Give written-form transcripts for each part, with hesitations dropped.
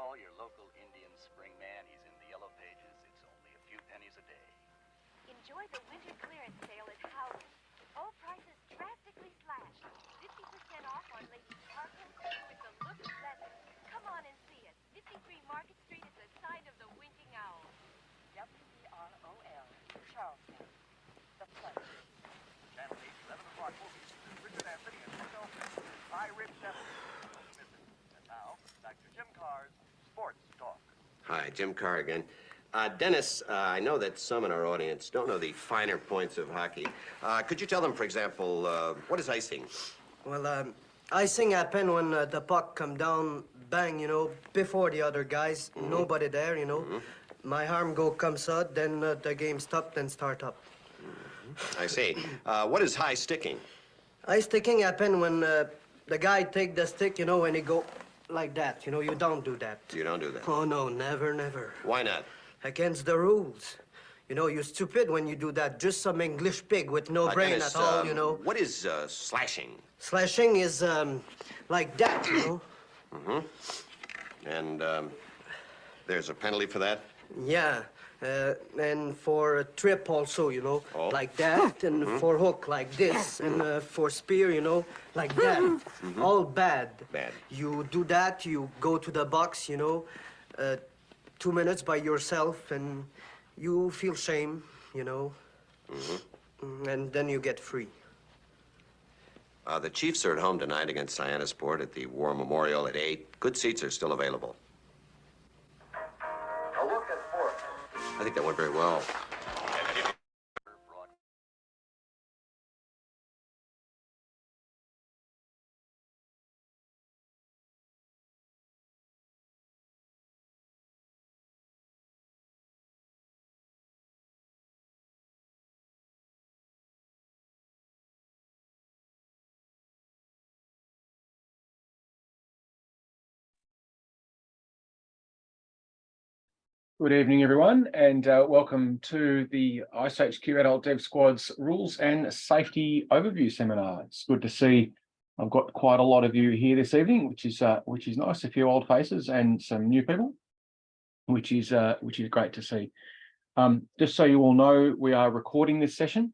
Call your local Indian spring man. He's in the yellow pages. It's only a few pennies a day. Enjoy the winter clearance sale at Howard's. All prices drastically slashed. 50% off on ladies' parkas with the look of leather. Come on and see us. 53 Market Street is the site of the Winking Owl. WBROL, Charleston. The Place. Channel 8, 11 o'clock movies. Richard Anthony and myself. I, Rich Evans. And now, back to Jim Carr's Sports Talk. Hi, Jim Carr again. Dennis, I know that some in our audience don't know the finer points of hockey. Could you tell them, for example, what is icing? Well, icing happen when the puck come down, bang, before the other guys. Mm-hmm. Nobody there, Mm-hmm. My arm comes out, then the game stop, then start up. Mm-hmm. I see. What is high sticking? High sticking happen when the guy take the stick, when he go like that. You don't do that. You don't do that? Oh, no, never, never. Why not? Against the rules. You're stupid when you do that. Just some English pig with no brain Dennis, at all, What is slashing? Slashing is like that, Mm-hmm. And there's a penalty for that? Yeah. And for a trip also, Oh. like that, and for hook like this, and for spear, like that. Mm-hmm. All bad. Bad. You do that, you go to the box, 2 minutes by yourself, and you feel shame, Mm-hmm. And then you get free. The Chiefs are at home tonight against Sport at the War Memorial at 8. Good seats are still available. A look at sports. I think that went very well. Good evening, everyone, and welcome to the iceHQ Adult Dev Squad's Rules and Safety Overview Seminar. It's good to see I've got quite a lot of you here this evening, which is nice. A few old faces and some new people, which is great to see. Just so you all know, we are recording this session.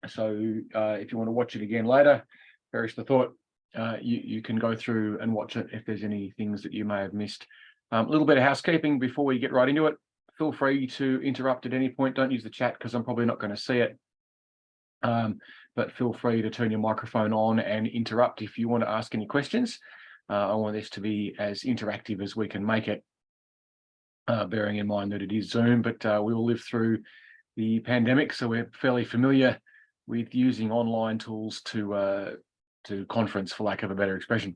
So if you want to watch it again later, perish the thought, you can go through and watch it if there's any things that you may have missed. A little bit of housekeeping before we get right into it. Feel free to interrupt at any point. Don't use the chat because I'm probably not going to see it. But feel free to turn your microphone on and interrupt if you want to ask any questions. I want this to be as interactive as we can make it, bearing in mind that it is Zoom, but we will live through the pandemic, so we're fairly familiar with using online tools to conference, for lack of a better expression.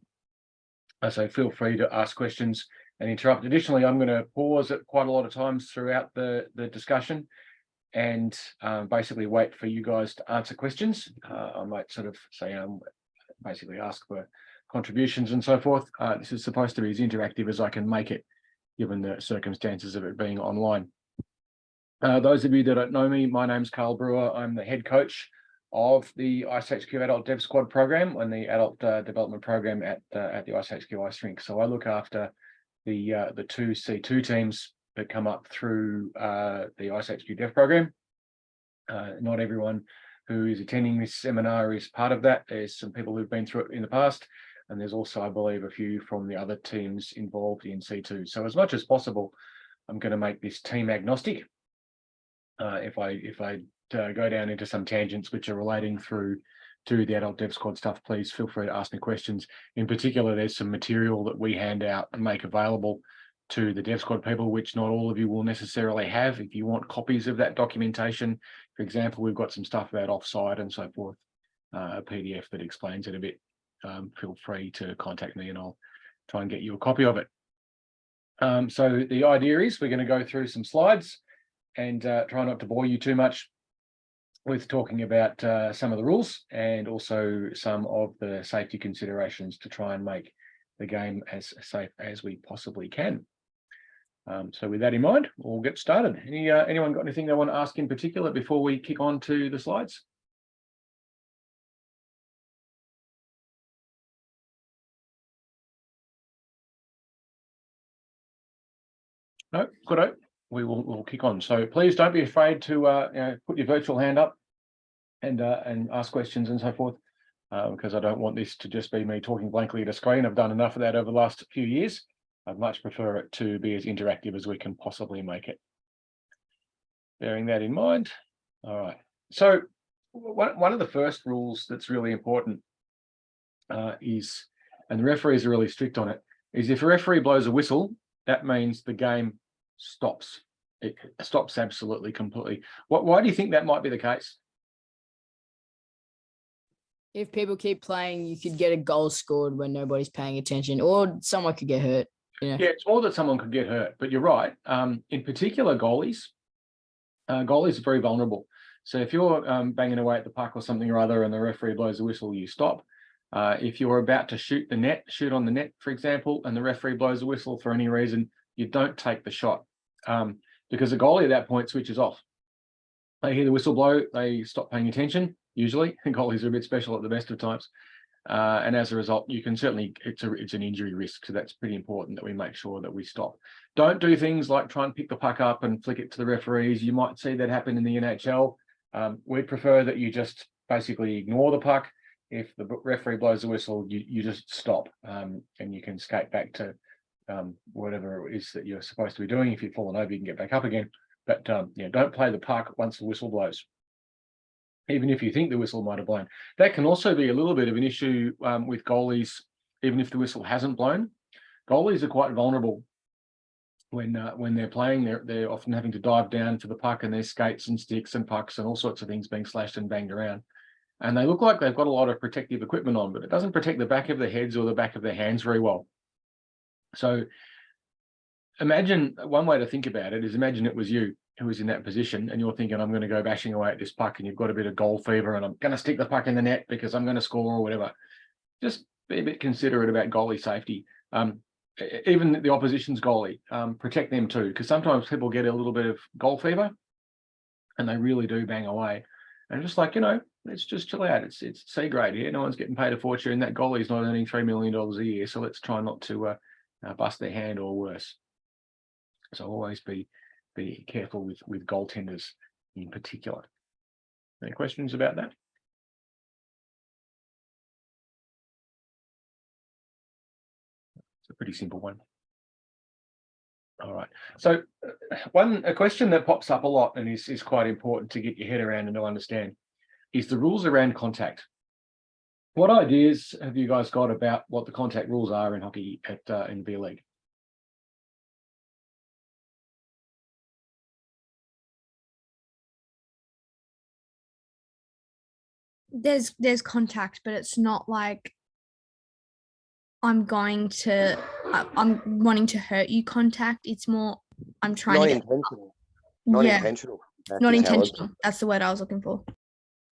So feel free to ask questions and interrupt. Additionally, I'm going to pause at quite a lot of times throughout the discussion and basically wait for you guys to answer questions. I might sort of say, basically ask for contributions and so forth. This is supposed to be as interactive as I can make it, given the circumstances of it being online. Those of you that don't know me, my name's Carl Brewer. I'm the head coach of the iceHQ Adult Dev Squad program and the Adult Development program at the iceHQ Ice Rink. So I look after the two C2 teams that come up through the iceHQ Dev program. Not everyone who is attending this seminar is part of that. There's some people who've been through it in the past, and there's also, I believe, a few from the other teams involved in C2. So as much as possible, I'm going to make this team agnostic. If I go down into some tangents which are relating through to the Adult Dev Squad stuff, please feel free to ask me questions. In particular, there's some material that we hand out and make available to the Dev Squad people, which not all of you will necessarily have. If you want copies of that documentation, for example, we've got some stuff about offside and so forth, a PDF that explains it a bit. Feel free to contact me and I'll try and get you a copy of it. So the idea is we're going to go through some slides and try not to bore you too much with talking about some of the rules and also some of the safety considerations to try and make the game as safe as we possibly can. So with that in mind, we'll get started. Anyone got anything they want to ask in particular before we kick on to the slides? No, good. We'll kick on. So please don't be afraid to put your virtual hand up and ask questions and so forth, because I don't want this to just be me talking blankly at a screen. I've done enough of that over the last few years. I'd much prefer it to be as interactive as we can possibly make it. Bearing that in mind. All right. So one of the first rules that's really important is, and the referees are really strict on it, is if a referee blows a whistle, that means the game stops. It stops absolutely completely. Why do you think that might be the case? If people keep playing, you could get a goal scored when nobody's paying attention, or someone could get hurt. Yeah, it's more that someone could get hurt, but you're right. In particular, goalies are very vulnerable. So if you're banging away at the puck or something or other and the referee blows a whistle, you stop. If you're about to shoot on the net, for example, and the referee blows a whistle for any reason, you don't take the shot, because the goalie at that point switches off. They hear the whistle blow, they stop paying attention, usually. Goalies are a bit special at the best of times. And as a result, you can certainly, it's an injury risk. So that's pretty important that we make sure that we stop. Don't do things like try and pick the puck up and flick it to the referees. You might see that happen in the NHL. We'd prefer that you just basically ignore the puck. If the referee blows the whistle, you just stop, and you can skate back to whatever it is that you're supposed to be doing. If you've fallen over, you can get back up again. But don't play the puck once the whistle blows, even if you think the whistle might have blown. That can also be a little bit of an issue with goalies, even if the whistle hasn't blown. Goalies are quite vulnerable when they're playing. They're often having to dive down to the puck, and there's skates and sticks and pucks and all sorts of things being slashed and banged around. And they look like they've got a lot of protective equipment on, but it doesn't protect the back of their heads or the back of their hands very well. So imagine, one way to think about it is, imagine it was you who was in that position and you're thinking, I'm going to go bashing away at this puck, and you've got a bit of goal fever and I'm going to stick the puck in the net because I'm going to score or whatever. Just be a bit considerate about goalie safety. Even the opposition's goalie, protect them too, because sometimes people get a little bit of goal fever and they really do bang away. And just like, let's just chill out. It's C grade here. No one's getting paid a fortune. That goalie's not earning $3 million a year. So let's try not to bust their hand or worse. So always be careful with goaltenders in particular. Any questions about that? It's a pretty simple one. All right. So a question that pops up a lot and is quite important to get your head around and to understand is the rules around contact. What ideas have you guys got about what the contact rules are in hockey in B League? There's contact, but it's not like I'm wanting to hurt you contact. It's more I'm trying Not to get intentional. Not yeah, intentional. not intentional. That's the word I was looking for.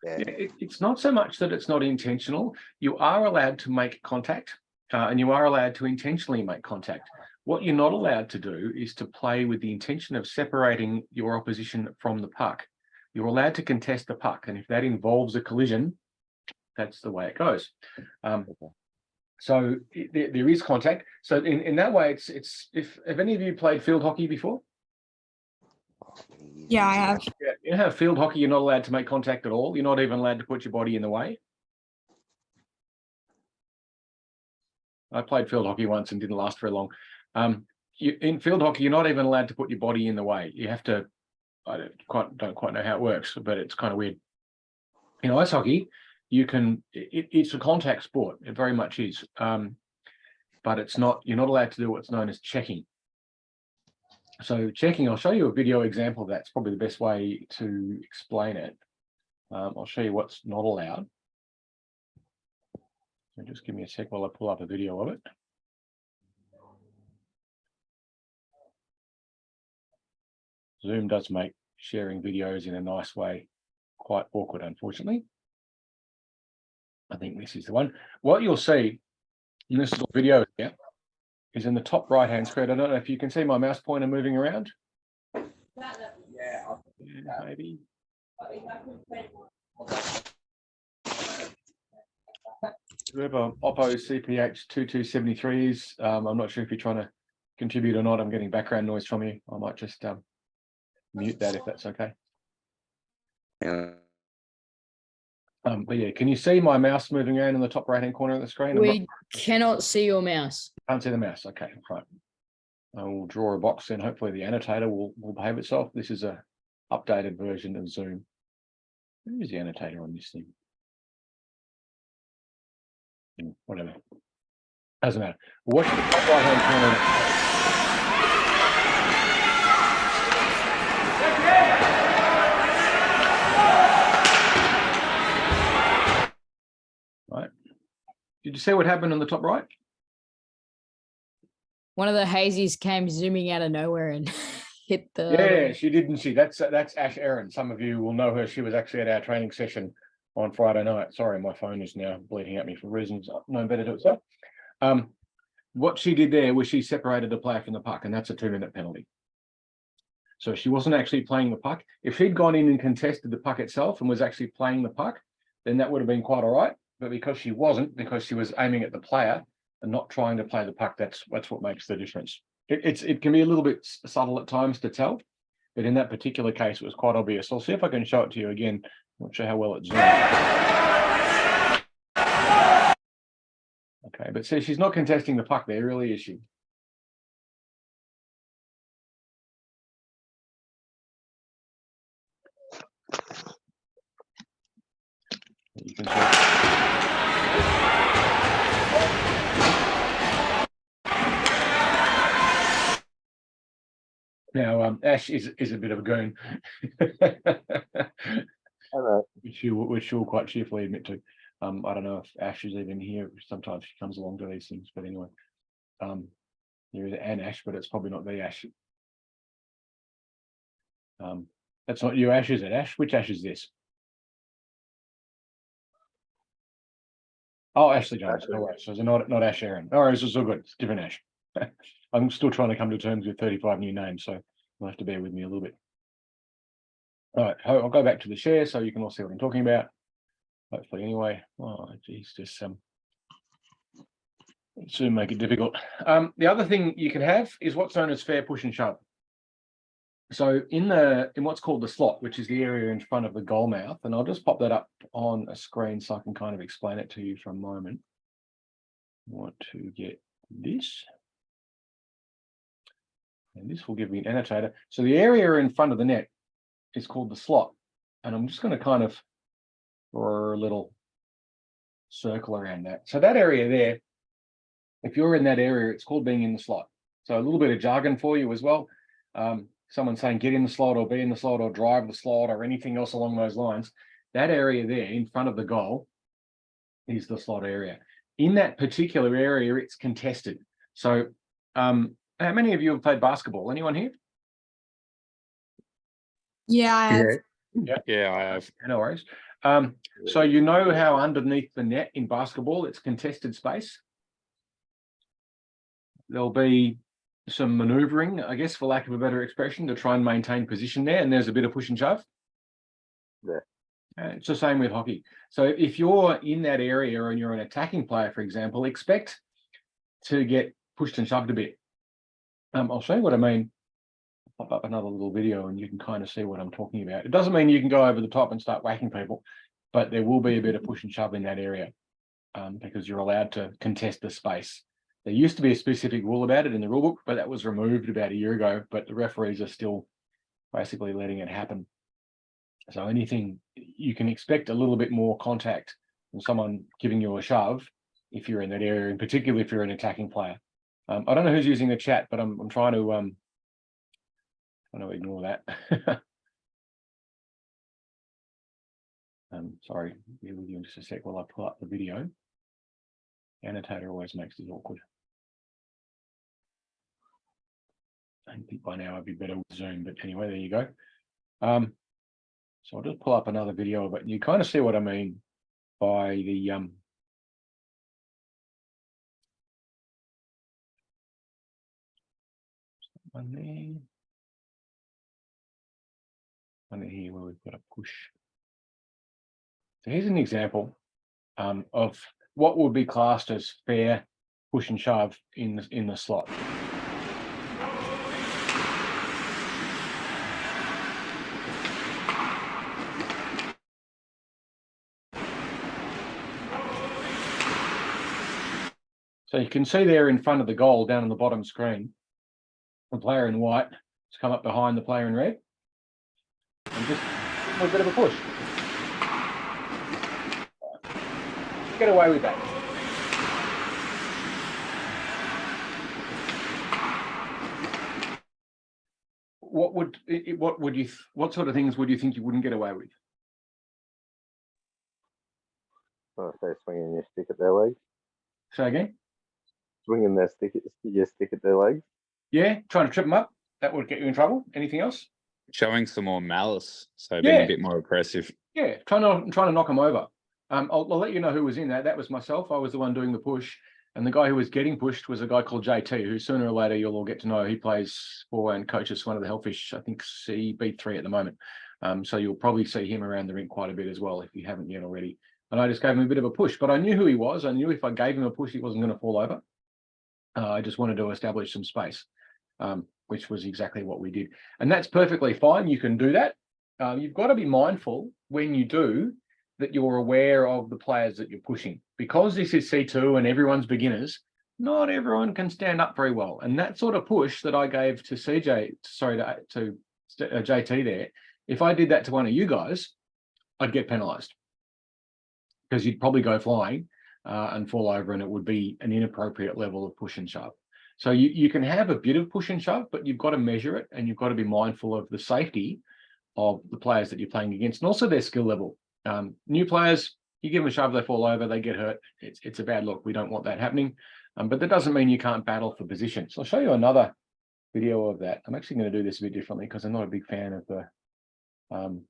Yeah, it's not so much that it's not intentional. You are allowed to make contact, and you are allowed to intentionally make contact. What you're not allowed to do is to play with the intention of separating your opposition from the puck. You're allowed to contest the puck, and if that involves a collision, that's the way it goes. So there is contact. So in that way, it's if any of you played field hockey before? Yeah, I have. Yeah, you know, field hockey, you're not allowed to make contact at all. You're not even allowed to put your body in the way. I played field hockey once and didn't last very long. In field hockey, you're not even allowed to put your body in the way. You have to. I don't quite know how it works, but it's kind of weird. In ice hockey, you can. It's a contact sport. It very much is. But it's not. You're not allowed to do what's known as checking. So checking, I'll show you a video example of that. It's probably the best way to explain it. I'll show you what's not allowed. So just give me a sec while I pull up a video of it. Zoom does make sharing videos in a nice way quite awkward, unfortunately. I think this is the one. What you'll see in this little video here is in the top right-hand screen. I don't know if you can see my mouse pointer moving around. Yeah, maybe. Whoever Oppo CPH2273 is, I'm not sure if you're trying to contribute or not. I'm getting background noise from you. I might just mute that if that's okay. Yeah. But yeah, can you see my mouse moving around in the top right-hand corner of the screen? We cannot see your mouse. Can't see the mouse. Okay, right. I will draw a box and hopefully the annotator will behave itself. This is a updated version of Zoom. Who is the annotator on this thing? Whatever. Doesn't matter. Watch the top right-hand corner. Right. Did you see what happened on the top right? One of the hazies came zooming out of nowhere and hit the. Yeah, she didn't. That's Ash Aaron. Some of you will know her. She was actually at our training session on Friday night. Sorry, my phone is now bleeding at me for reasons known better to itself. What she did there was she separated the player from the puck, and that's a 2-minute penalty. So she wasn't actually playing the puck. If she'd gone in and contested the puck itself and was actually playing the puck, then that would have been quite all right. But because she wasn't, because she was aiming at the player and not trying to play the puck, that's what makes the difference. It can be a little bit subtle at times to tell, but in that particular case, it was quite obvious. I'll see if I can show it to you again. I'm not sure how well it's zoomed. Okay, but see, she's not contesting the puck there, really, is she? You can now, Ash is a bit of a goon, which she'll quite cheerfully admit to. I don't know if Ash is even here. Sometimes she comes along to these things, but anyway, there is an Ash, but it's probably not the Ash. That's not you, Ash, is it? Ash, which Ash is this? Oh, Ashley Jones. No worries. So it's not Ash Aaron. All right, it's all good. It's different Ash. I'm still trying to come to terms with 35 new names, so you'll have to bear with me a little bit. All right, I'll go back to the share so you can all see what I'm talking about. Hopefully, anyway. Oh, geez, just soon make it difficult. The other thing you can have is what's known as fair push and shove. So in what's called the slot, which is the area in front of the goal mouth, and I'll just pop that up on a screen so I can kind of explain it to you for a moment. I want to get this. And this will give me an annotator. So the area in front of the net is called the slot. And I'm just going to kind of draw a little circle around that. So that area there, if you're in that area, it's called being in the slot. So a little bit of jargon for you as well. Someone saying get in the slot or be in the slot or drive the slot or anything else along those lines. That area there in front of the goal is the slot area. In that particular area, it's contested. So how many of you have played basketball? Anyone here? Yeah, I have. Yeah, I have. No worries. So you know how underneath the net in basketball, it's contested space. There'll be some maneuvering, I guess, for lack of a better expression, to try and maintain position there. And there's a bit of push and shove. Yeah. It's the same with hockey. So if you're in that area and you're an attacking player, for example, expect to get pushed and shoved a bit. I'll show you what I mean. I'll pop up another little video and you can kind of see what I'm talking about. It doesn't mean you can go over the top and start whacking people, but there will be a bit of push and shove in that area because you're allowed to contest the space. There used to be a specific rule about it in the rule book, but that was removed about a year ago, but the referees are still basically letting it happen. So anything, you can expect a little bit more contact from someone giving you a shove if you're in that area, in particular if you're an attacking player. I don't know who's using the chat, but I'm trying to ignore that. Sorry, be with you in just a sec while I pull up the video. Annotator always makes this awkward. I think by now I'd be better with Zoom, but anyway, there you go. So I'll just pull up another video of it, and you kind of see what I mean by the one there, one here where we've got a push. So here's an example of what would be classed as fair push and shove in the slot. So you can see there in front of the goal down on the bottom screen, the player in white has come up behind the player in red and just a bit of a push. Get away with that. What sort of things would you think you wouldn't get away with? Well, if they're swinging your stick at their legs. Say again? Swinging your stick at their legs. Yeah, trying to trip them up. That would get you in trouble. Anything else? Showing some more malice, so being a bit more aggressive. Yeah, trying to knock them over. I'll let you know who was in that. That was myself. I was the one doing the push. And the guy who was getting pushed was a guy called JT, who sooner or later you'll all get to know. He plays for and coaches one of the Hellfish, I think CB3 at the moment. So you'll probably see him around the rink quite a bit as well, if you haven't yet already. And I just gave him a bit of a push, but I knew who he was. I knew if I gave him a push, he wasn't going to fall over. I just wanted to establish some space, which was exactly what we did. And that's perfectly fine. You can do that. You've got to be mindful when you do that you're aware of the players that you're pushing. Because this is C2 and everyone's beginners, not everyone can stand up very well. And that sort of push that I gave to JT there, if I did that to one of you guys, I'd get penalised. Because you'd probably go flying and fall over, and it would be an inappropriate level of push and shove. So you can have a bit of push and shove, but you've got to measure it, and you've got to be mindful of the safety of the players that you're playing against, and also their skill level. New players, you give them a shove, they fall over, they get hurt. It's a bad look. We don't want that happening. But that doesn't mean you can't battle for position. So I'll show you another video of that. I'm actually going to do this a bit differently because I'm not a big fan of the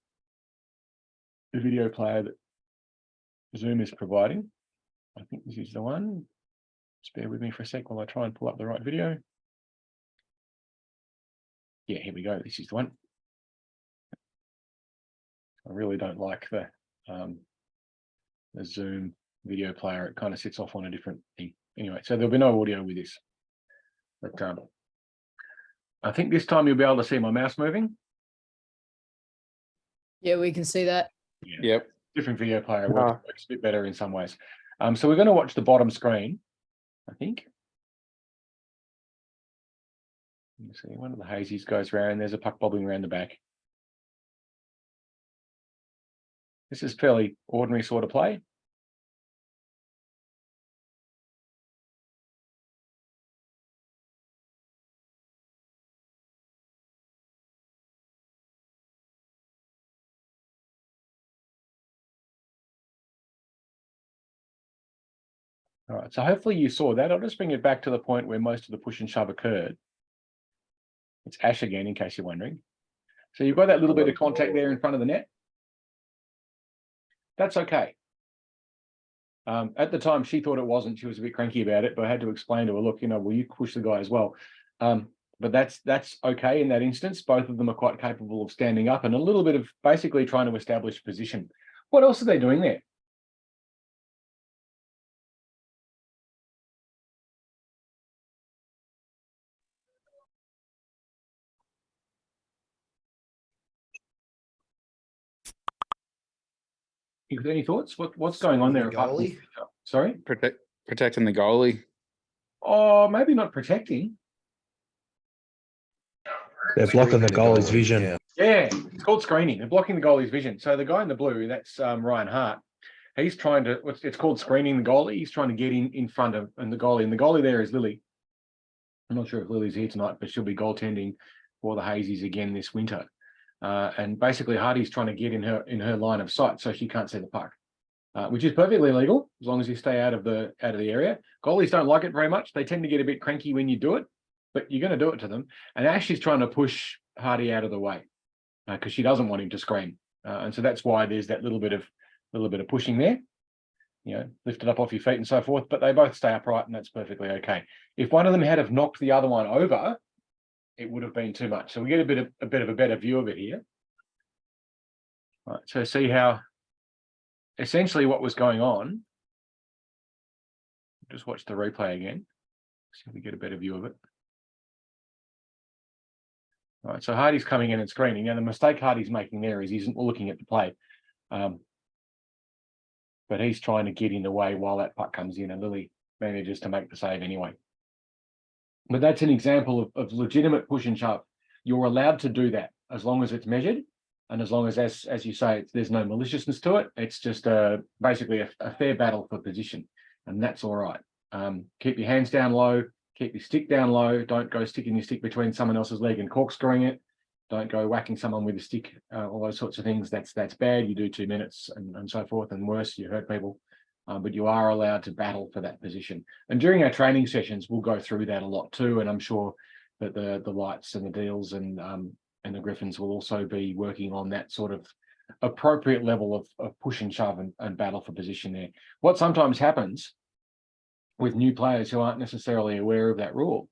video player that Zoom is providing. I think this is the one. Just bear with me for a sec while I try and pull up the right video. Yeah, here we go. This is the one. I really don't like the Zoom video player. It kind of sits off on a different thing. Anyway, so there'll be no audio with this. But I think this time you'll be able to see my mouse moving. Yeah, we can see that. Yeah. Yep. Different video player works a bit better in some ways. So we're going to watch the bottom screen, I think. You see one of the hazies goes around. There's a puck bobbling around the back. This is fairly ordinary sort of play. All right, so hopefully you saw that. I'll just bring it back to the point where most of the push and shove occurred. It's Ash again, in case you're wondering. So you've got that little bit of contact there in front of the net. That's okay. At the time, she thought it wasn't. She was a bit cranky about it, but I had to explain to her, look, will you push the guy as well? But that's okay in that instance. Both of them are quite capable of standing up and a little bit of basically trying to establish position. What else are they doing there? You got any thoughts? What's going on there? Goalie? Sorry? Protecting the goalie. Oh, maybe not protecting. They're blocking the goalie's vision. Yeah, it's called screening. They're blocking the goalie's vision. So the guy in the blue, that's Ryan Hart. He's trying to, it's called screening the goalie. He's trying to get in front of the goalie. And the goalie there is Lily. I'm not sure if Lily's here tonight, but she'll be goaltending for the Hazies again this winter. And basically Hardy's trying to get in her line of sight so she can't see the puck, which is perfectly legal as long as you stay out of the area. Goalies don't like it very much. They tend to get a bit cranky when you do it, but you're going to do it to them. And Ash is trying to push Hardy out of the way because she doesn't want him to scream. And so that's why there's that little bit of pushing there. Lift it up off your feet and so forth, but they both stay upright and that's perfectly okay. If one of them had have knocked the other one over, it would have been too much. So we get a bit of a better view of it here. All right, so see how essentially what was going on. Just watch the replay again. See if we get a better view of it. All right, so Hardy's coming in and screening. Now the mistake Hardy's making there is he's looking at the play. But he's trying to get in the way while that puck comes in, and Lily manages to make the save anyway. But that's an example of legitimate push and shove. You're allowed to do that as long as it's measured, and as long as you say, there's no maliciousness to it. It's just basically a fair battle for position, and that's all right. Keep your hands down low, keep your stick down low. Don't go sticking your stick between someone else's leg and corkscrewing it. Don't go whacking someone with a stick, all those sorts of things. That's bad. You do 2 minutes and so forth, and worse, you hurt people. But you are allowed to battle for that position. And during our training sessions, we'll go through that a lot too. And I'm sure that the lights and the deals and the Griffins will also be working on that sort of appropriate level of push and shove and battle for position there. What sometimes happens with new players who aren't necessarily aware of that rule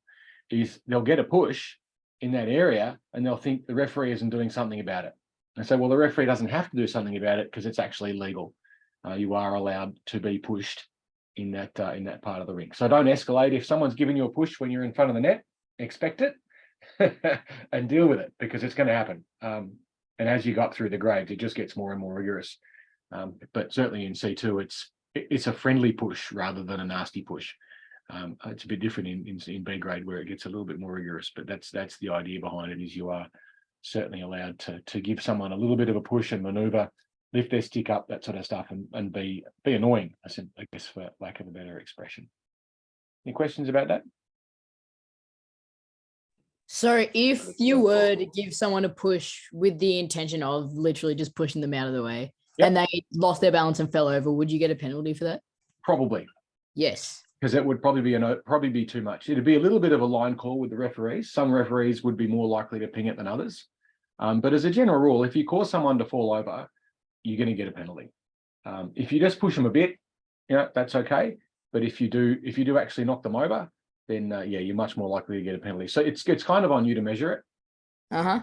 is they'll get a push in that area and they'll think the referee isn't doing something about it. And so, well, the referee doesn't have to do something about it because it's actually legal. You are allowed to be pushed in that part of the rink. So don't escalate. If someone's giving you a push when you're in front of the net, expect it and deal with it, because it's going to happen. And as you got through the grades, it just gets more and more rigorous. But certainly in C2, it's a friendly push rather than a nasty push. It's a bit different in B grade where it gets a little bit more rigorous, but that's the idea behind it, is you are certainly allowed to give someone a little bit of a push and maneuver, lift their stick up, that sort of stuff, and be annoying, I guess, for lack of a better expression. Any questions about that? So if you were to give someone a push with the intention of literally just pushing them out of the way, Yep. and they lost their balance and fell over, would you get a penalty for that? Probably. Yes. Because it would probably be too much. It'd be a little bit of a line call with the referees. Some referees would be more likely to ping it than others. But as a general rule, if you cause someone to fall over, you're going to get a penalty. If you just push them a bit, that's okay. But if you do actually knock them over, then yeah, you're much more likely to get a penalty. So it's kind of on you to measure it. Uh-huh.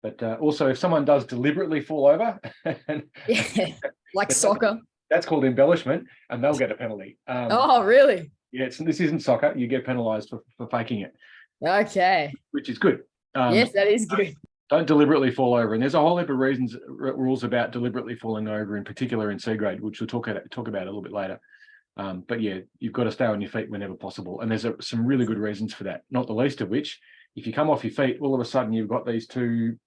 But also, if someone does deliberately fall over, Yeah, like soccer. That's called embellishment, and they'll get a penalty. Oh, really? Yeah, this isn't soccer. You get penalised for faking it. Okay. Which is good. Yes, that is good. Don't deliberately fall over. And there's a whole heap of rules about deliberately falling over, in particular in C grade, which we'll talk about a little bit later. But yeah, you've got to stay on your feet whenever possible. And there's some really good reasons for that, not the least of which, if you come off your feet, all of a sudden you've got these two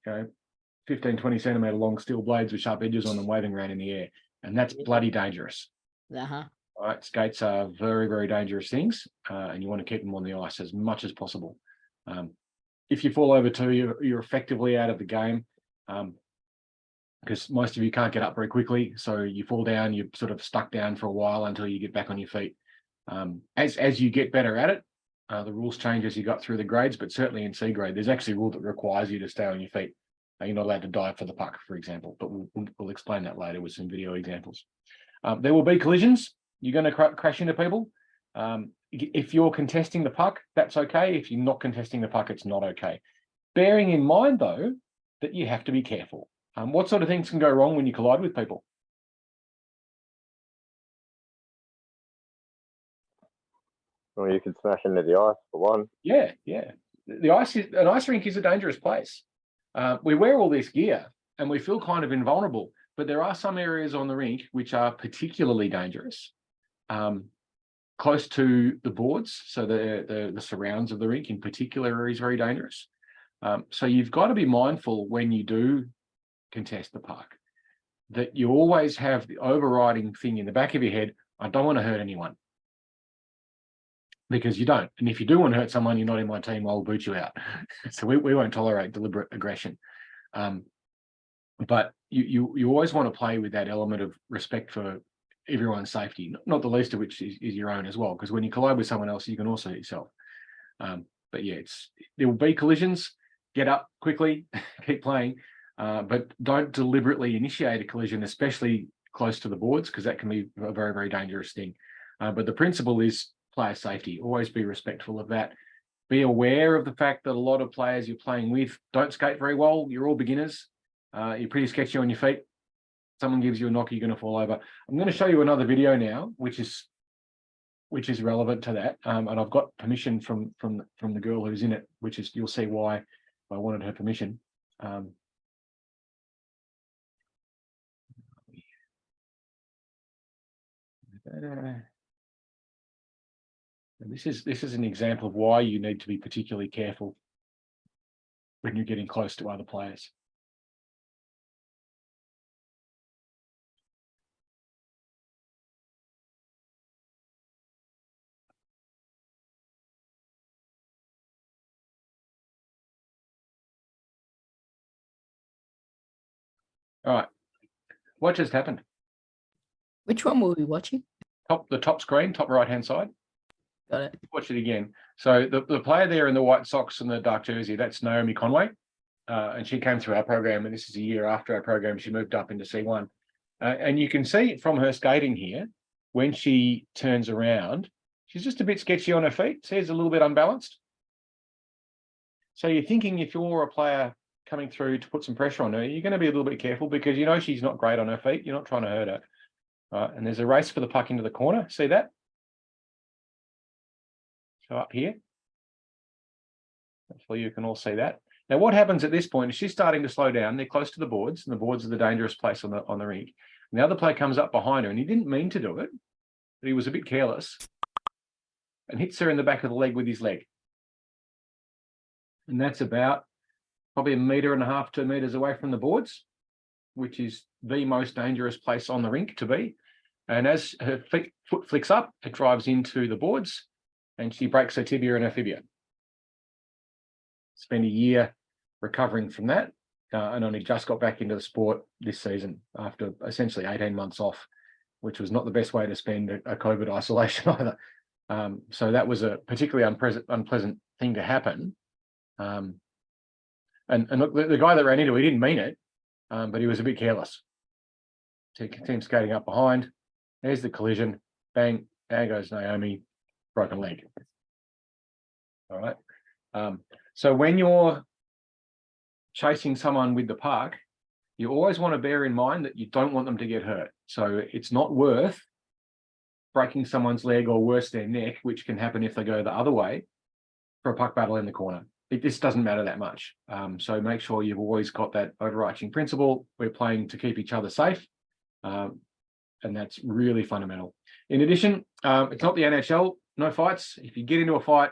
15, 20 centimetre long steel blades with sharp edges on them waving around in the air. And that's bloody dangerous. Uh-huh. All right, skates are very, very dangerous things, and you want to keep them on the ice as much as possible. If you fall over too, you're effectively out of the game, because most of you can't get up very quickly. So you fall down, you're sort of stuck down for a while until you get back on your feet. As you get better at it, the rules change as you got through the grades, but certainly in C grade, there's actually a rule that requires you to stay on your feet. You're not allowed to dive for the puck, for example, but we'll explain that later with some video examples. There will be collisions. You're going to crash into people. If you're contesting the puck, that's okay. If you're not contesting the puck, it's not okay. Bearing in mind, though, that you have to be careful. What sort of things can go wrong when you collide with people? Well, you could smash into the ice for one. Yeah. An ice rink is a dangerous place. We wear all this gear and we feel kind of invulnerable, but there are some areas on the rink which are particularly dangerous. Close to the boards, so the surrounds of the rink in particular is very dangerous. So you've got to be mindful when you do contest the puck that you always have the overriding thing in the back of your head: I don't want to hurt anyone. Because you don't. And if you do want to hurt someone, you're not in my team, I'll boot you out. So we won't tolerate deliberate aggression. But you always want to play with that element of respect for everyone's safety, not the least of which is your own as well, because when you collide with someone else, you can also hurt yourself. But yeah, there will be collisions. Get up quickly, keep playing, but don't deliberately initiate a collision, especially close to the boards, because that can be a very, very dangerous thing. But the principle is player safety. Always be respectful of that. Be aware of the fact that a lot of players you're playing with don't skate very well. You're all beginners. You're pretty sketchy on your feet. Someone gives you a knock, you're going to fall over. I'm going to show you another video now, which is relevant to that. And I've got permission from the girl who's in it, which is, you'll see why I wanted her permission. And this is an example of why you need to be particularly careful when you're getting close to other players. All right, what just happened? Which one were we watching? The top screen, top right-hand side. Got it. Watch it again. So the player there in the white socks and the dark jersey, that's Naomi Conway. And she came through our program, and this is a year after our program. She moved up into C1. And you can see from her skating here, when she turns around, she's just a bit sketchy on her feet. See, it's a little bit unbalanced. So you're thinking if you're a player coming through to put some pressure on her, you're going to be a little bit careful because you know she's not great on her feet. You're not trying to hurt her. And there's a race for the puck into the corner. See that? So up here. Hopefully you can all see that. Now, what happens at this point is she's starting to slow down. They're close to the boards, and the boards are the dangerous place on the rink. And the other player comes up behind her, and he didn't mean to do it, but he was a bit careless and hits her in the back of the leg with his leg. And that's about probably 1.5 meters, 2 meters away from the boards, which is the most dangerous place on the rink to be. And as her foot flicks up, it drives into the boards, and she breaks her tibia and her fibia. Spent a year recovering from that, and only just got back into the sport this season after essentially 18 months off, which was not the best way to spend a COVID isolation either. So that was a particularly unpleasant thing to happen. And look, the guy that ran into it, he didn't mean it, but he was a bit careless. Team skating up behind. There's the collision. Bang, there goes Naomi, broken leg. All right. So when you're chasing someone with the puck, you always want to bear in mind that you don't want them to get hurt. So it's not worth breaking someone's leg or worse, their neck, which can happen if they go the other way, for a puck battle in the corner. It just doesn't matter that much. So make sure you've always got that overarching principle. We're playing to keep each other safe. And that's really fundamental. In addition, it's not the NHL, no fights. If you get into a fight,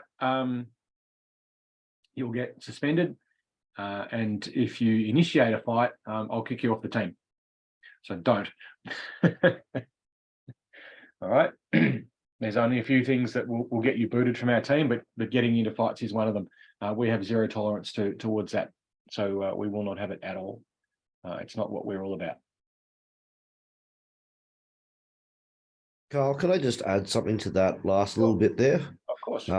you'll get suspended. And if you initiate a fight, I'll kick you off the team. So don't. All right. There's only a few things that will get you booted from our team, but getting into fights is one of them. We have zero tolerance towards that. So we will not have it at all. It's not what we're all about. Carl, can I just add something to that last little bit there? Of course.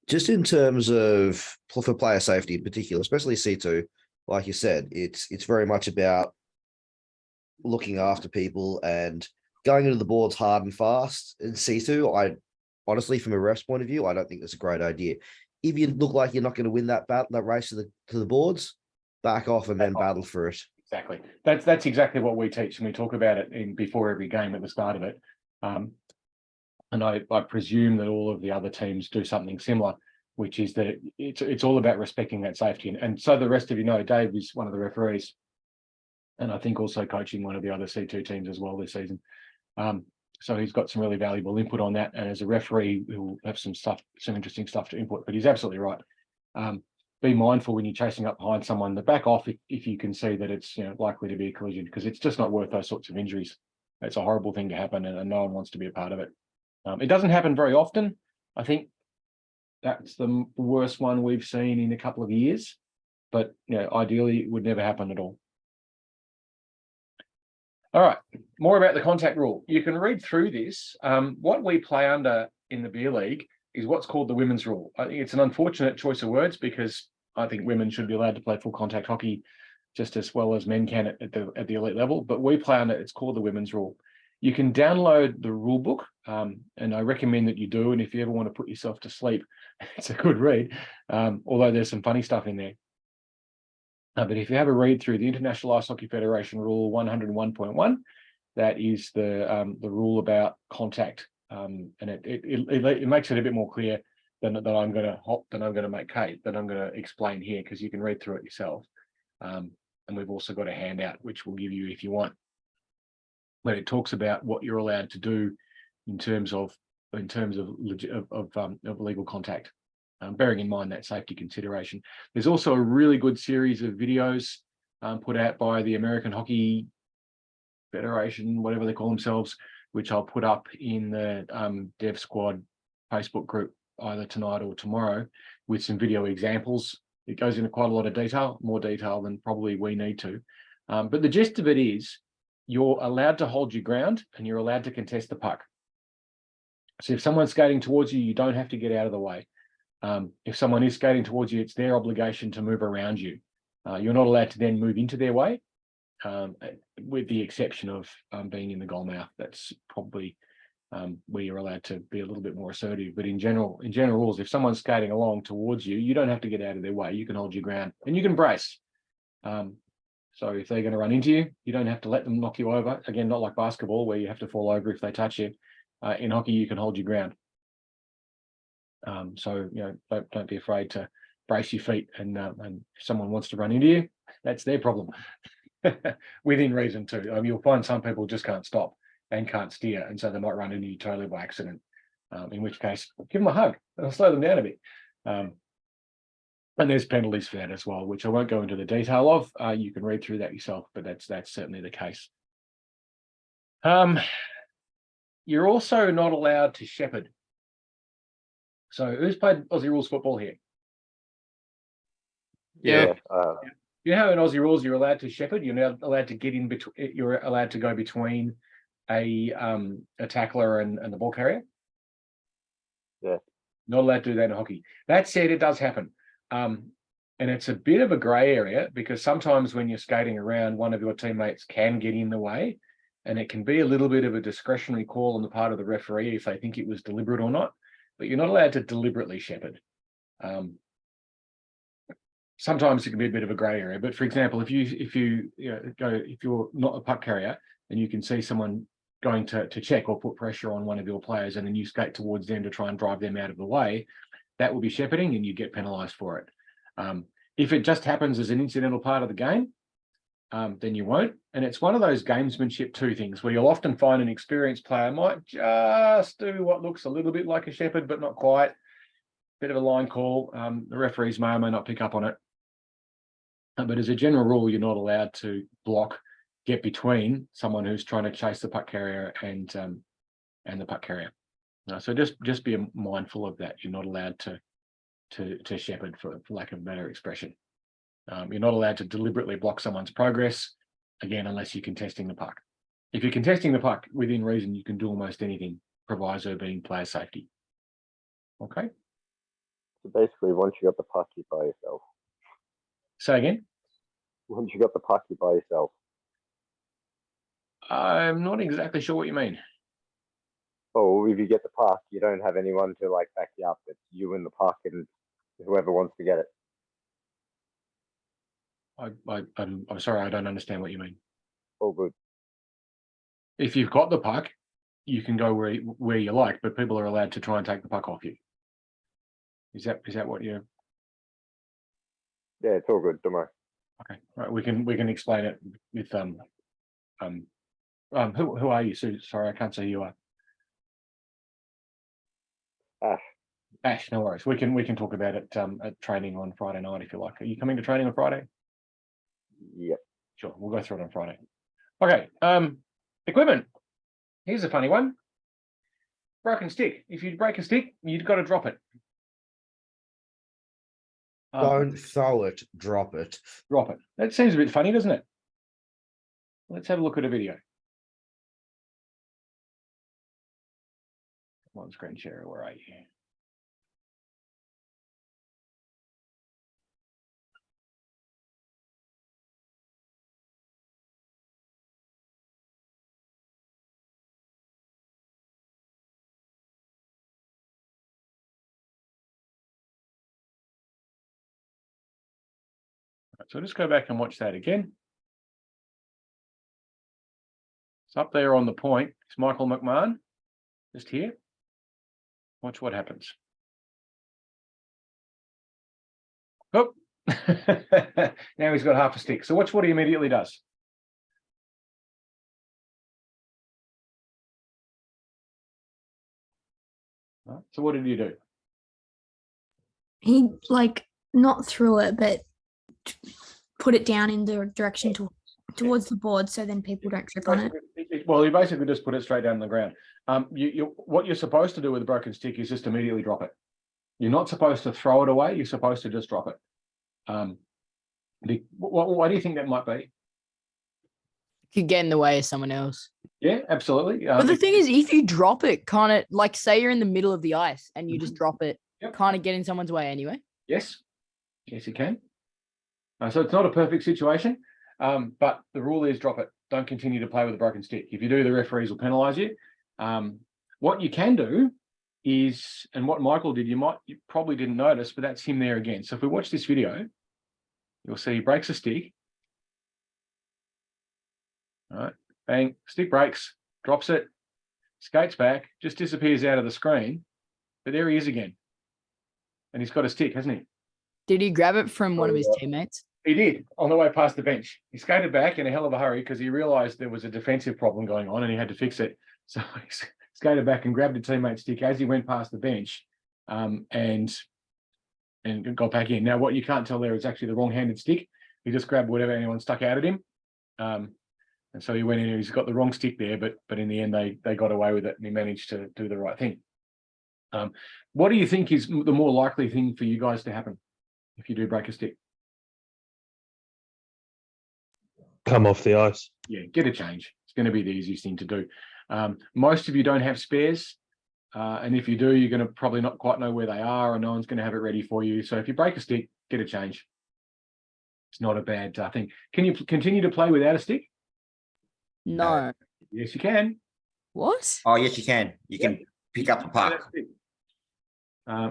Just in terms of for player safety in particular, especially C2, like you said, it's very much about looking after people and going into the boards hard and fast. In C2, I honestly, from a ref's point of view, I don't think that's a great idea. If you look like you're not going to win that race to the boards, back off and then battle for it. Exactly. That's exactly what we teach, and we talk about it before every game at the start of it. And I presume that all of the other teams do something similar, which is that it's all about respecting that safety. And so the rest of you know, Dave is one of the referees, and I think also coaching one of the other C2 teams as well this season. So he's got some really valuable input on that. And as a referee, he'll have some interesting stuff to input. But he's absolutely right. Be mindful when you're chasing up behind someone to back off if you can see that it's likely to be a collision, because it's just not worth those sorts of injuries. It's a horrible thing to happen, and no one wants to be a part of it. It doesn't happen very often. I think that's the worst one we've seen in a couple of years, but ideally it would never happen at all. All right, more about the contact rule. You can read through this. What we play under in the beer league is what's called the women's rule. I think it's an unfortunate choice of words because I think women should be allowed to play full contact hockey just as well as men can at the elite level, but we play under, it's called the women's rule. You can download the rule book, and I recommend that you do. And if you ever want to put yourself to sleep, it's a good read, although there's some funny stuff in there. But if you have a read through the International Ice Hockey Federation Rule 101.1, that is the rule about contact, and it makes it a bit more clear than I'm going to make Kate, that I'm going to explain here, because you can read through it yourself. And we've also got a handout which we'll give you if you want, but it talks about what you're allowed to do in terms of in terms of legal contact, bearing in mind that safety consideration. There's also a really good series of videos put out by the American Hockey Federation, whatever they call themselves, which I'll put up in the Dev Squad Facebook group either tonight or tomorrow, with some video examples. It goes into quite a lot of detail, more detail than probably we need to. But the gist of it is you're allowed to hold your ground and you're allowed to contest the puck. So if someone's skating towards you, you don't have to get out of the way. If someone is skating towards you, it's their obligation to move around you. You're not allowed to then move into their way, with the exception of being in the goal mouth. That's probably where you're allowed to be a little bit more assertive. But in general rules, if someone's skating along towards you, you don't have to get out of their way. You can hold your ground and you can brace. So if they're going to run into you, you don't have to let them knock you over. Again, not like basketball where you have to fall over if they touch you. In hockey, you can hold your ground. So don't be afraid to brace your feet. And if someone wants to run into you, that's their problem. Within reason too. You'll find some people just can't stop and can't steer, and so they might run into you totally by accident. In which case, give them a hug. It'll slow them down a bit. And there's penalties for that as well, which I won't go into the detail of. You can read through that yourself, but that's certainly the case. You're also not allowed to shepherd. So who's played Aussie rules football here? Yeah. You know how in Aussie rules you're allowed to shepherd. You're now allowed to get in between. You're allowed to go between a tackler and the ball carrier. Yeah. Not allowed to do that in hockey. That said, it does happen. And it's a bit of a grey area because sometimes when you're skating around, one of your teammates can get in the way, and it can be a little bit of a discretionary call on the part of the referee if they think it was deliberate or not. But you're not allowed to deliberately shepherd. Sometimes it can be a bit of a grey area. But for example, if you're not a puck carrier and you can see someone going to check or put pressure on one of your players, and then you skate towards them to try and drive them out of the way, that will be shepherding and you get penalised for it. If it just happens as an incidental part of the game, then you won't. And it's one of those gamesmanship two things where you'll often find an experienced player might just do what looks a little bit like a shepherd, but not quite. Bit of a line call. The referees may or may not pick up on it. But as a general rule, you're not allowed to block, get between someone who's trying to chase the puck carrier and the puck carrier. So just be mindful of that. You're not allowed to shepherd, for lack of a better expression. You're not allowed to deliberately block someone's progress, again, unless you're contesting the puck. If you're contesting the puck within reason, you can do almost anything, proviso being player safety. Okay? So basically, once you got the puck, you're by yourself. Say again? Once you got the puck, you're by yourself. I'm not exactly sure what you mean. Oh, if you get the puck, you don't have anyone to back you up. It's you and the puck and whoever wants to get it. I'm sorry, I don't understand what you mean. All good. If you've got the puck, you can go where you like, but people are allowed to try and take the puck off you. Is that what you're? Yeah, it's all good. Don't worry. Okay, right. We can explain it with who are you, Sue? Sorry, I can't see who you are. Ash. Ash, no worries. We can talk about it at training on Friday night if you like. Are you coming to training on Friday? Yep. Sure, we'll go through it on Friday. Okay. Equipment. Here's a funny one. Broken stick. If you break a stick, you've got to drop it. Don't throw it, drop it. Drop it. That seems a bit funny, doesn't it? Let's have a look at a video. Come on, screen share, where are you? So just go back and watch that again. It's up there on the point. It's Michael McMahon, just here. Watch what happens. Oh, now he's got half a stick. So watch what he immediately does. Right, so what did you do? He like not threw it, but put it down in the direction towards the board, so then people don't trip on it. Well, you basically just put it straight down on the ground. What you're supposed to do with a broken stick is just immediately drop it. You're not supposed to throw it away. You're supposed to just drop it. Why do you think that might be? Could get in the way of someone else. Yeah, absolutely. But the thing is, if you drop it, can't it, like say you're in the middle of the ice and you just drop it, can't it get in someone's way anyway? Yes, you can. So it's not a perfect situation, but the rule is drop it. Don't continue to play with a broken stick. If you do, the referees will penalise you. What you can do is, and what Michael did, you probably didn't notice, but that's him there again. So if we watch this video, you'll see he breaks a stick. All right, bang, stick breaks, drops it, skates back, just disappears out of the screen. But there he is again. And he's got a stick, hasn't he? Did he grab it from one of his teammates? He did, on the way past the bench. He skated back in a hell of a hurry because he realised there was a defensive problem going on and he had to fix it. So he skated back and grabbed a teammate's stick as he went past the bench and got back in. Now, what you can't tell there is actually the wrong-handed stick. He just grabbed whatever anyone stuck out at him. And so he went in and he's got the wrong stick there, but in the end, they got away with it and he managed to do the right thing. What do you think is the more likely thing for you guys to happen if you do break a stick? Come off the ice. Yeah, get a change. It's going to be the easiest thing to do. Most of you don't have spares. And if you do, you're going to probably not quite know where they are and no one's going to have it ready for you. So if you break a stick, get a change. It's not a bad thing. Can you continue to play without a stick? No. Yes, you can. What? Oh, yes, you can. You can pick up a puck.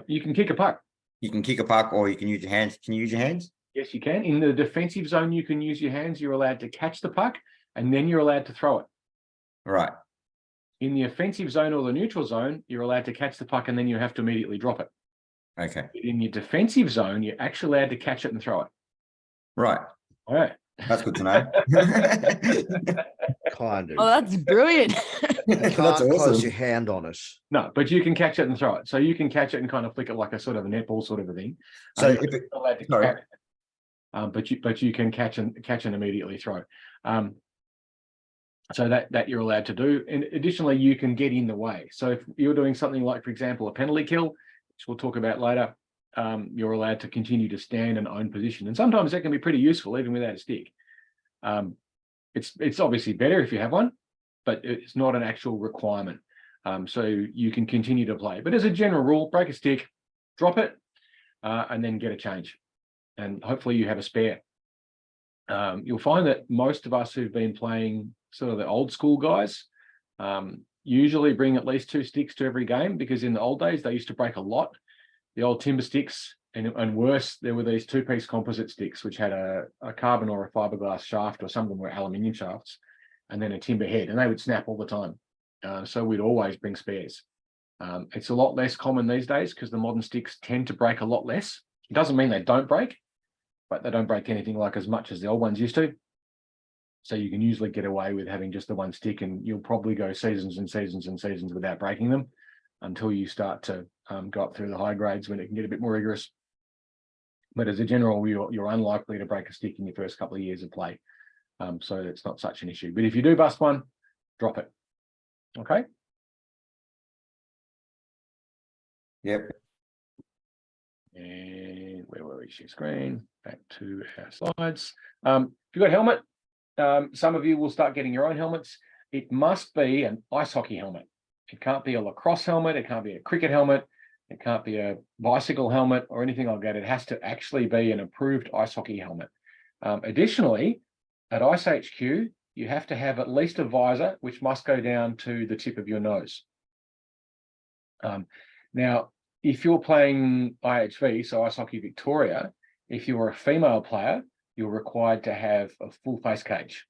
You can kick a puck. You can kick a puck or you can use your hands. Can you use your hands? Yes, you can. In the defensive zone, you can use your hands. You're allowed to catch the puck and then you're allowed to throw it. Right. In the offensive zone or the neutral zone, you're allowed to catch the puck and then you have to immediately drop it. Okay. In your defensive zone, you're actually allowed to catch it and throw it. Right. All right. That's good to know. Kind of. Oh, that's brilliant. You can't That's close awesome. your hand on it. No, but you can catch it and throw it. So you can catch it and kind of flick it like a sort of a netball sort of a thing. So You're if it, not allowed to sorry. carry it. But you can catch and immediately throw. So that you're allowed to do. And additionally, you can get in the way. So if you're doing something like, for example, a penalty kill, which we'll talk about later, you're allowed to continue to stand and own position. And sometimes that can be pretty useful even without a stick. It's obviously better if you have one, but it's not an actual requirement. So you can continue to play. But as a general rule, break a stick, drop it, and then get a change. And hopefully you have a spare. You'll find that most of us who've been playing sort of the old school guys usually bring at least 2 sticks to every game, because in the old days, they used to break a lot. The old timber sticks, and worse, there were these 2-piece composite sticks, which had a carbon or a fiberglass shaft, or some of them were aluminium shafts, and then a timber head, and they would snap all the time. So we'd always bring spares. It's a lot less common these days because the modern sticks tend to break a lot less. It doesn't mean they don't break, but they don't break anything like as much as the old ones used to. So you can usually get away with having just the one stick, and you'll probably go seasons and seasons and seasons without breaking them until you start to go up through the high grades when it can get a bit more rigorous. But as a general, you're unlikely to break a stick in your first couple of years of play. So it's not such an issue. But if you do bust one, drop it. Okay? Yep. And where were we? Share screen. Back to our slides. If you've got a helmet, some of you will start getting your own helmets. It must be an ice hockey helmet. It can't be a lacrosse helmet. It can't be a cricket helmet. It can't be a bicycle helmet or anything like that. It has to actually be an approved ice hockey helmet. Additionally, at iceHQ, you have to have at least a visor, which must go down to the tip of your nose. Now, if you're playing IHV, so Ice Hockey Victoria, if you're a female player, you're required to have a full face cage.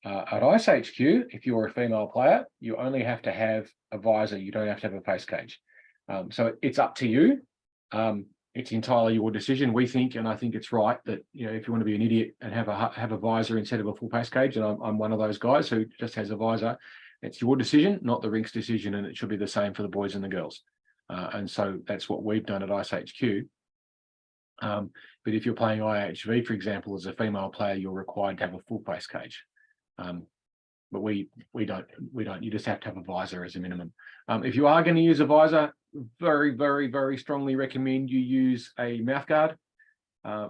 At iceHQ, if you're a female player, you only have to have a visor. You don't have to have a face cage. So it's up to you. It's entirely your decision. We think, and I think it's right, that if you want to be an idiot and have a visor instead of a full face cage, and I'm one of those guys who just has a visor, it's your decision, not the rink's decision, and it should be the same for the boys and the girls. And so that's what we've done at iceHQ. But if you're playing IHV, for example, as a female player, you're required to have a full face cage. But we don't. You just have to have a visor as a minimum. If you are going to use a visor, very, very, very strongly recommend you use a mouth guard.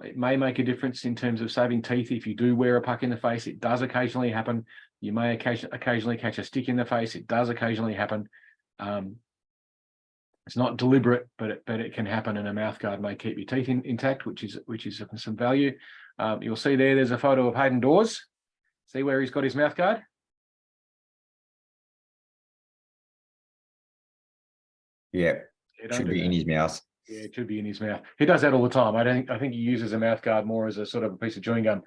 It may make a difference in terms of saving teeth if you do wear a puck in the face. It does occasionally happen. You may occasionally catch a stick in the face. It does occasionally happen. It's not deliberate, but it can happen, and a mouth guard may keep your teeth intact, which is of some value. You'll see there's a photo of Hayden Dawes. See where he's got his mouth guard? Yeah, should be in his mouth. Yeah, it should be in his mouth. He does that all the time. I think he uses a mouth guard more as a sort of a piece of chewing gum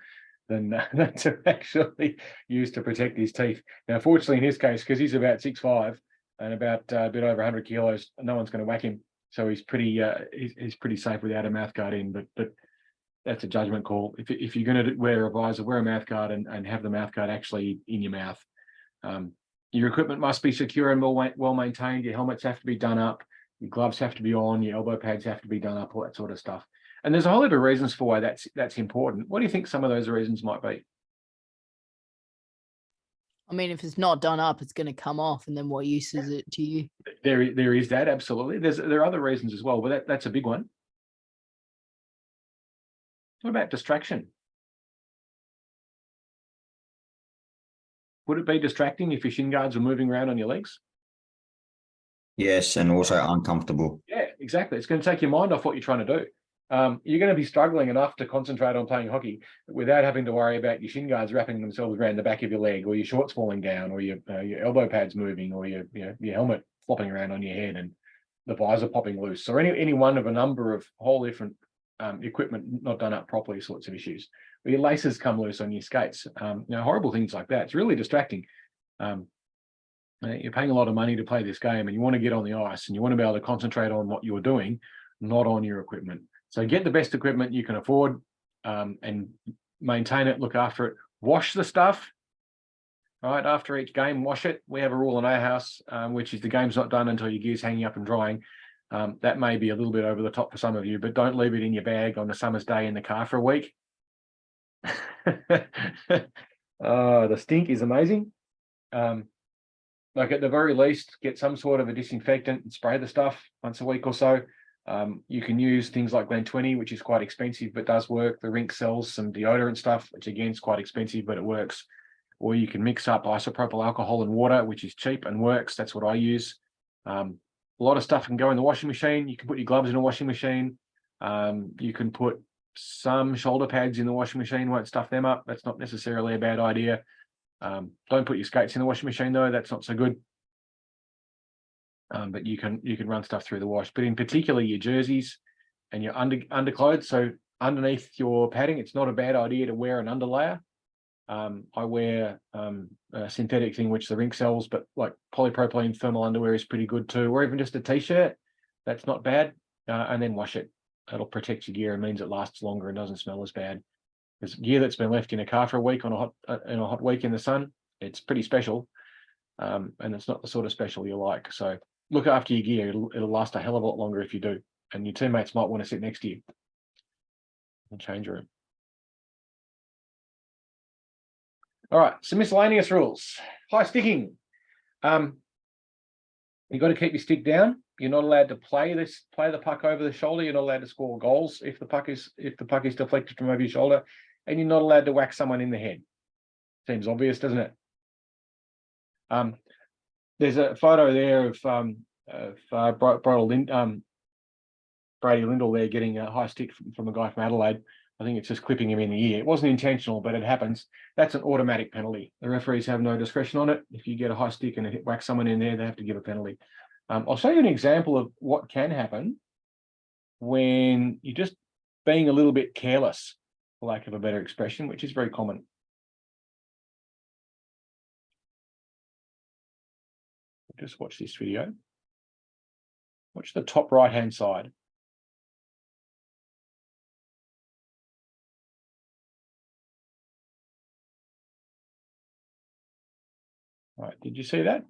than to actually use to protect his teeth. Now, fortunately, in his case, because he's about 6'5" and about a bit over 100 kilos, no one's going to whack him. So he's pretty safe without a mouth guard in. But that's a judgment call. If you're going to wear a visor, wear a mouth guard and have the mouth guard actually in your mouth. Your equipment must be secure and well maintained. Your helmets have to be done up. Your gloves have to be on. Your elbow pads have to be done up. All that sort of stuff. And there's a whole lot of reasons for why that's important. What do you think some of those reasons might be? I mean, if it's not done up, it's going to come off, and then what use is it to you? There is that, absolutely. There are other reasons as well, but that's a big one. What about distraction? Would it be distracting if your shin guards are moving around on your legs? Yes, and also uncomfortable. Yeah, exactly. It's going to take your mind off what you're trying to do. You're going to be struggling enough to concentrate on playing hockey without having to worry about your shin guards wrapping themselves around the back of your leg, or your shorts falling down, or your elbow pads moving, or your helmet flopping around on your head and the visor popping loose, or any one of a number of whole different equipment not done up properly sorts of issues. Or your laces come loose on your skates. Horrible things like that. It's really distracting. You're paying a lot of money to play this game, and you want to get on the ice, and you want to be able to concentrate on what you're doing, not on your equipment. So get the best equipment you can afford, and maintain it, look after it, wash the stuff. Right after each game, wash it. We have a rule in our house, which is the game's not done until your gear's hanging up and drying. That may be a little bit over the top for some of you, but don't leave it in your bag on a summer's day in the car for a week. The stink is amazing. Like at the very least, get some sort of a disinfectant and spray the stuff once a week or so. You can use things like Glen 20, which is quite expensive, but does work. The rink sells some deodorant stuff, which again is quite expensive, but it works. Or you can mix up isopropyl alcohol and water, which is cheap and works. That's what I use. A lot of stuff can go in the washing machine. You can put your gloves in a washing machine. You can put some shoulder pads in the washing machine, won't stuff them up. That's not necessarily a bad idea. Don't put your skates in the washing machine though. That's not so good. But you can run stuff through the wash. But in particular, your jerseys and your underclothes. So underneath your padding, it's not a bad idea to wear an underlayer. I wear a synthetic thing which the rink sells, but like polypropylene thermal underwear is pretty good too, or even just a t-shirt. That's not bad. And then wash it. It'll protect your gear and means it lasts longer and doesn't smell as bad. Because gear that's been left in a car for a week on a hot week in the sun, it's pretty special, and it's not the sort of special you like. So look after your gear; it'll last a hell of a lot longer if you do, and your teammates might want to sit next to you in the change room. All right, some miscellaneous rules. High sticking. You've got to keep your stick down. You're not allowed to play the puck over the shoulder. You're not allowed to score goals if the puck is deflected from over your shoulder. And you're not allowed to whack someone in the head. Seems obvious, doesn't it? There's a photo there of Brady Lindell there getting a high stick from a guy from Adelaide. I think it's just clipping him in the ear. It wasn't intentional, but it happens. That's an automatic penalty. The referees have no discretion on it. If you get a high stick and it whacks someone in there, they have to give a penalty. I'll show you an example of what can happen when you're just being a little bit careless, for lack of a better expression, which is very common. Just watch this video. Watch the top right-hand side. All right, did you see that?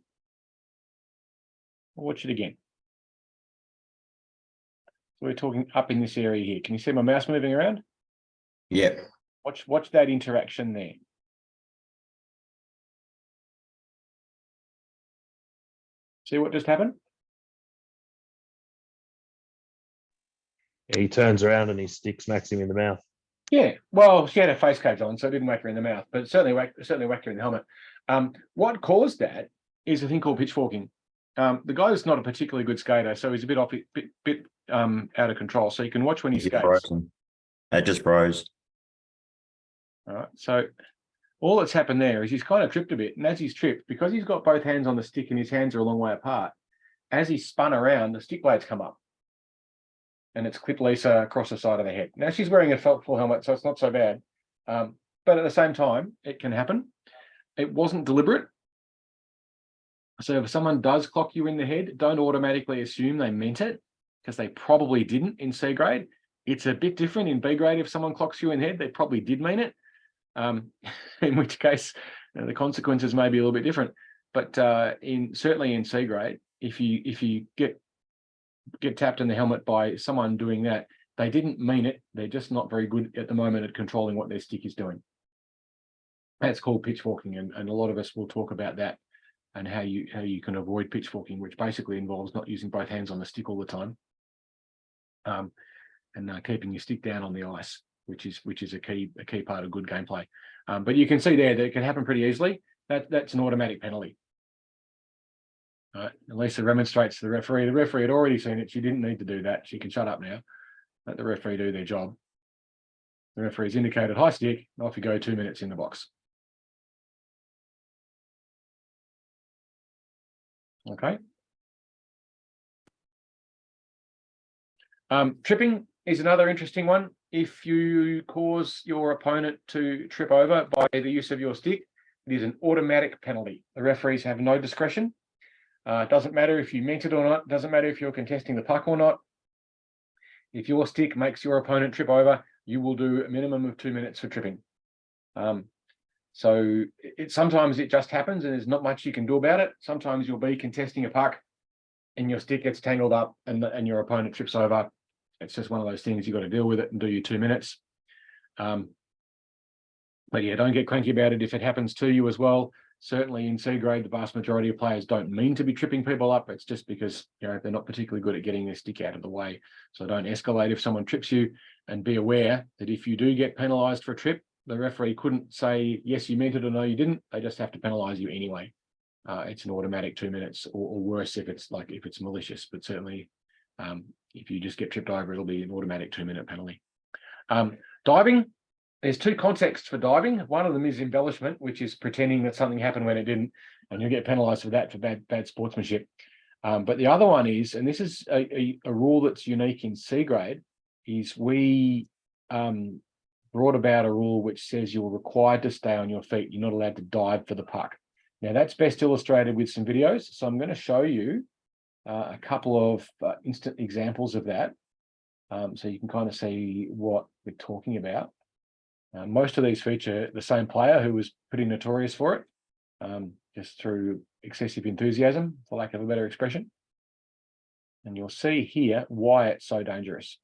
I'll watch it again. we're talking up in this area here. Can you see my mouse moving around? Yep. Watch that interaction there. See what just happened? He turns around and his stick smacks him in the mouth. Yeah, well, she had a face cage on, so it didn't whack her in the mouth, but it certainly whacked her in the helmet. What caused that is a thing called pitchforking. The guy's not a particularly good skater, so he's a bit out of control. So you can watch when he skates. Frozen. That just froze. All right, so all that's happened there is he's kind of tripped a bit, and as he's tripped, because he's got both hands on the stick and his hands are a long way apart, as he spun around, the stick blades come up. And it's clipped Lisa across the side of the head. Now she's wearing a full helmet, so it's not so bad. But at the same time, it can happen. It wasn't deliberate. So if someone does clock you in the head, don't automatically assume they meant it, because they probably didn't in C grade. It's a bit different in B grade. If someone clocks you in the head, they probably did mean it. In which case, the consequences may be a little bit different. But certainly in C grade, if you get tapped in the helmet by someone doing that, they didn't mean it. They're just not very good at the moment at controlling what their stick is doing. That's called pitchforking, and a lot of us will talk about that and how you can avoid pitchforking, which basically involves not using both hands on the stick all the time, and keeping your stick down on the ice, which is a key part of good gameplay. But you can see there that it can happen pretty easily. That's an automatic penalty. Lisa remonstrates to the referee. The referee had already seen it. She didn't need to do that. She can shut up now. Let the referee do their job. The referee's indicated high stick. Off you go, 2 minutes in the box. Okay. Tripping is another interesting one. If you cause your opponent to trip over by the use of your stick, it is an automatic penalty. The referees have no discretion. Doesn't matter if you meant it or not. Doesn't matter if you're contesting the puck or not. If your stick makes your opponent trip over, you will do a minimum of 2 minutes for tripping. So sometimes it just happens and there's not much you can do about it. Sometimes you'll be contesting a puck and your stick gets tangled up and your opponent trips over. It's just one of those things. You've got to deal with it and do your 2 minutes. But yeah, don't get cranky about it if it happens to you as well. Certainly in C grade, the vast majority of players don't mean to be tripping people up. It's just because they're not particularly good at getting their stick out of the way. So don't escalate if someone trips you, and be aware that if you do get penalised for a trip, the referee couldn't say, yes, you meant it or no, you didn't. They just have to penalise you anyway. It's an automatic 2 minutes, or worse if it's malicious. But certainly if you just get tripped over, it'll be an automatic 2 minute penalty. Diving. There's two contexts for diving. One of them is embellishment, which is pretending that something happened when it didn't, and you'll get penalised for that, for bad sportsmanship. But the other one is, and this is a rule that's unique in C grade, is we brought about a rule which says you're required to stay on your feet. You're not allowed to dive for the puck. Now that's best illustrated with some videos. So I'm going to show you a couple of instant examples of that, so you can kind of see what we're talking about. Most of these feature the same player who was pretty notorious for it, just through excessive enthusiasm, for lack of a better expression. And you'll see here why it's so dangerous.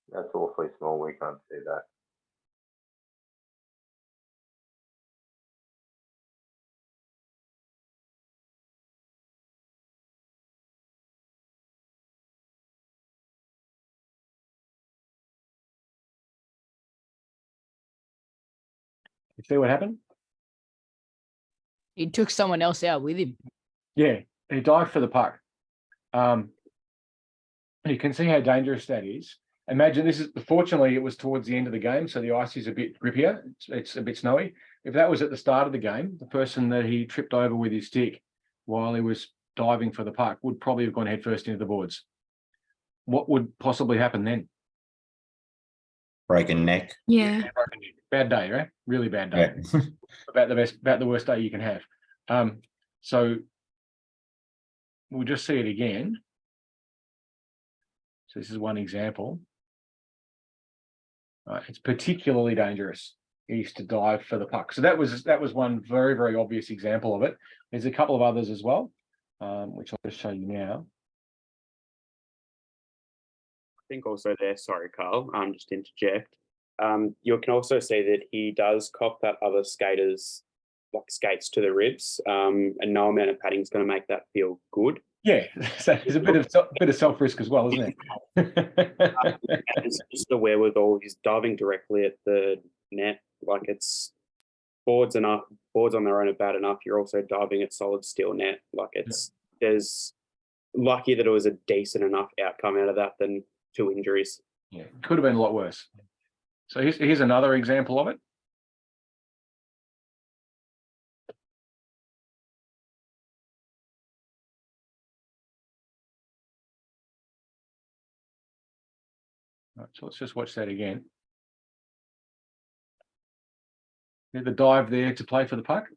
That's awfully small. We can't see that. You see what happened? He took someone else out with him. Yeah, he dived for the puck. You can see how dangerous that is. Imagine this is, fortunately, it was towards the end of the game, so the ice is a bit grippier. It's a bit snowy. If that was at the start of the game, the person that he tripped over with his stick while he was diving for the puck would probably have gone headfirst into the boards. What would possibly happen then? Breaking neck. Yeah. Bad day, right? Really bad day. Yeah. about the worst day you can have. So we'll just see it again. So this is one example. It's particularly dangerous is to dive for the puck. So that was one very, very obvious example of it. There's a couple of others as well, which I'll just show you now. I think also there, sorry, Carl, just to interject. You can also see that he does cop that other skaters like skates to the ribs, and no amount of padding is going to make that feel good. Yeah, so there's a bit of self risk as well, isn't it? It's just the wherewithal. He's diving directly at the net, like it's boards on their own are bad enough. You're also diving at solid steel net. Like there's lucky that it was a decent enough outcome out of that than 2 injuries. Yeah, could have been a lot worse. So here's another example of it. Right, so let's just watch that again. The dive there to play for the puck.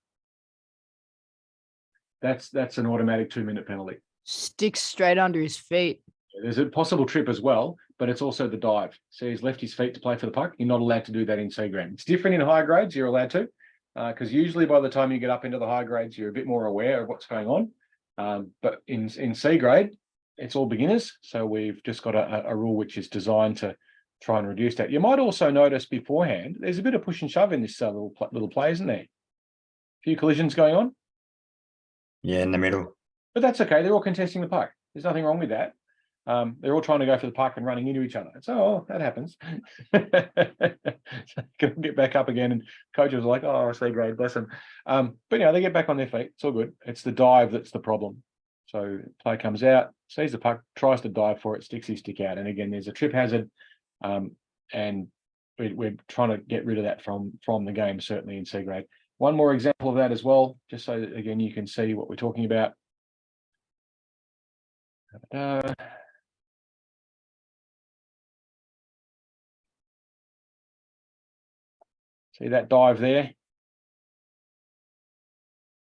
That's an automatic 2-minute penalty. Sticks straight under his feet. There's a possible trip as well, but it's also the dive. So he's left his feet to play for the puck. You're not allowed to do that in C grade. It's different in high grades. You're allowed to, because usually by the time you get up into the high grades, you're a bit more aware of what's going on. But in C grade, it's all beginners. So we've just got a rule which is designed to try and reduce that. You might also notice beforehand, there's a bit of push and shove in this little play, isn't there? A few collisions going on. Yeah, in the middle. But that's okay. They're all contesting the puck. There's nothing wrong with that. They're all trying to go for the puck and running into each other. So that happens. So can get back up again, and coaches are like, "Oh, C grade, bless them." But they get back on their feet. It's all good. It's the dive that's the problem. So play comes out, sees the puck, tries to dive for it, sticks his stick out, and again, there's a trip hazard, and we're trying to get rid of that from the game, certainly in C grade. One more example of that as well, just so that again you can see what we're talking about. See that dive there?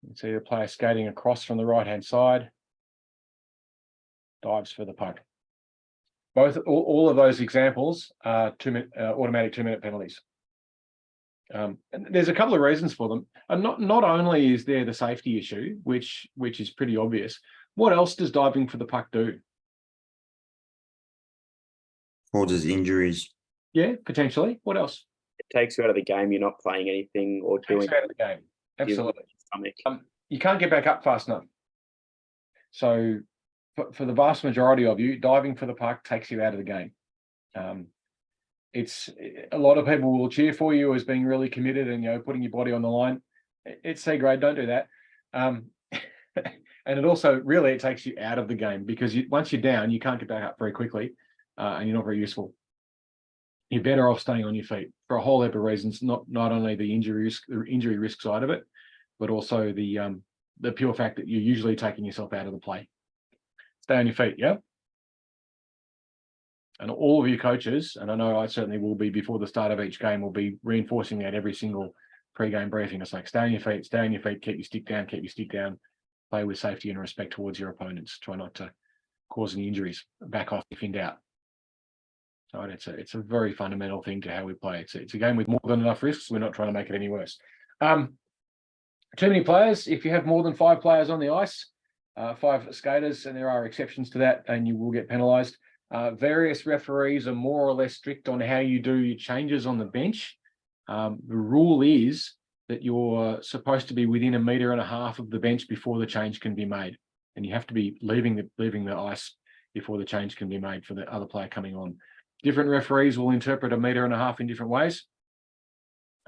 You can see the player skating across from the right-hand side. Dives for the puck. All of those examples are automatic 2-minute penalties. And there's a couple of reasons for them. And not only is there the safety issue, which is pretty obvious. What else does diving for the puck do? Causes injuries. Yeah, potentially. What else? It takes you out of the game. You're not playing anything or doing. Takes you out of the game. Absolutely. You can't get back up fast enough. So for the vast majority of you, diving for the puck takes you out of the game. It's a lot of people will cheer for you as being really committed and putting your body on the line. It's C grade, don't do that. And it also it takes you out of the game, because once you're down, you can't get back up very quickly, and you're not very useful. You're better off staying on your feet for a whole heap of reasons. Not only the injury risk side of it, but also the pure fact that you're usually taking yourself out of the play. Stay on your feet, yeah. And all of you coaches, and I know I certainly will be before the start of each game, will be reinforcing that every single pre-game briefing. It's like, stay on your feet, keep your stick down, play with safety and respect towards your opponents. Try not to cause any injuries. Back off if in doubt. So it's a very fundamental thing to how we play. It's a game with more than enough risks. We're not trying to make it any worse. Too many players. If you have more than 5 players on the ice, 5 skaters, and there are exceptions to that, and you will get penalised. Various referees are more or less strict on how you do your changes on the bench. The rule is that you're supposed to be within 1.5 meters of the bench before the change can be made, and you have to be leaving the ice before the change can be made for the other player coming on. Different referees will interpret 1.5 meters in different ways.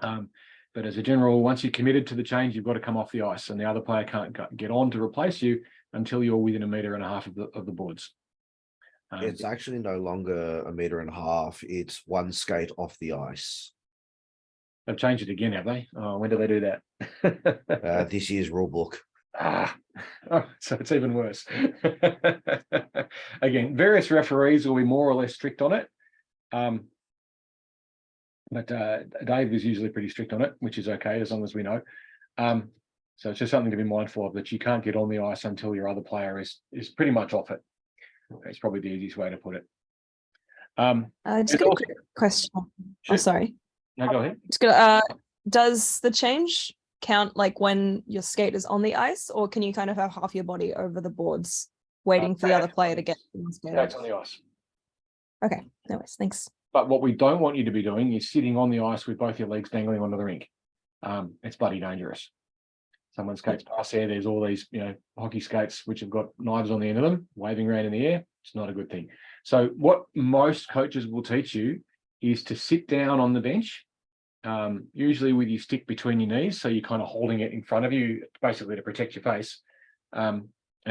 But as a general, once you're committed to the change, you've got to come off the ice, and the other player can't get on to replace you until you're within 1.5 meters of the boards. It's actually no longer 1.5 meters. It's 1 skate off the ice. They've changed it again, have they? Oh, when did they do that? This year's rule book. So it's even worse. Again, various referees will be more or less strict on it. But Dave is usually pretty strict on it, which is okay as long as we know. So it's just something to be mindful of, that you can't get on the ice until your other player is pretty much off it. It's probably the easiest way to put it. Um, Just there's got a also- quick question. Oh, Sure. sorry. No, go ahead. Just got, does the change count like when your skate is on the ice, or can you kind of have half your body over the boards waiting for the other player to get the skate Skates off? on the ice. Okay, no worries. Thanks. But what we don't want you to be doing is sitting on the ice with both your legs dangling onto the rink. It's bloody dangerous. Someone skates past there, there's all these, hockey skates which have got knives on the end of them, waving around in the air. It's not a good thing. So what most coaches will teach you is to sit down on the bench, usually with your stick between your knees, so you're kind of holding it in front of you, basically to protect your face. And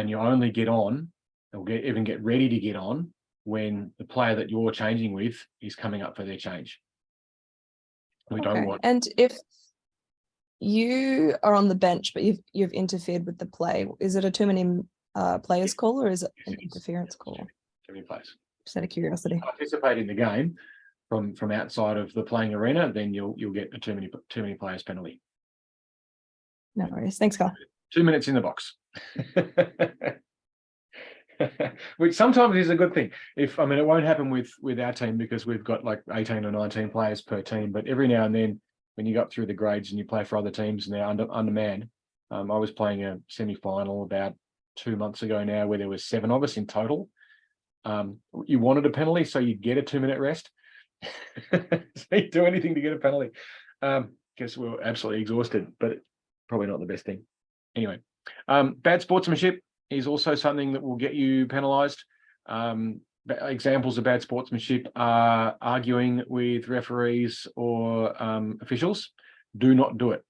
you only get on, or even get ready to get on, when the player that you're changing with is coming up for their change. We don't want. And if you are on the bench, but you've interfered with the play, is it a too many players call, or is it an interference call? Too many players. Just out of curiosity. Participate in the game from outside of the playing arena, then you'll get a too many players penalty. No worries. Thanks, Carl. 2 minutes in the box. Which sometimes is a good thing. It won't happen with our team because we've got like 18 or 19 players per team, but every now and then when you go up through the grades and you play for other teams and they're undermanned. I was playing a semi-final about 2 months ago now where there was 7 of us in total. You wanted a penalty, so you get a 2-minute rest. So you do anything to get a penalty. Guess we were absolutely exhausted, but probably not the best thing. Anyway, bad sportsmanship is also something that will get you penalised. Examples of bad sportsmanship are arguing with referees or officials. Do not do it.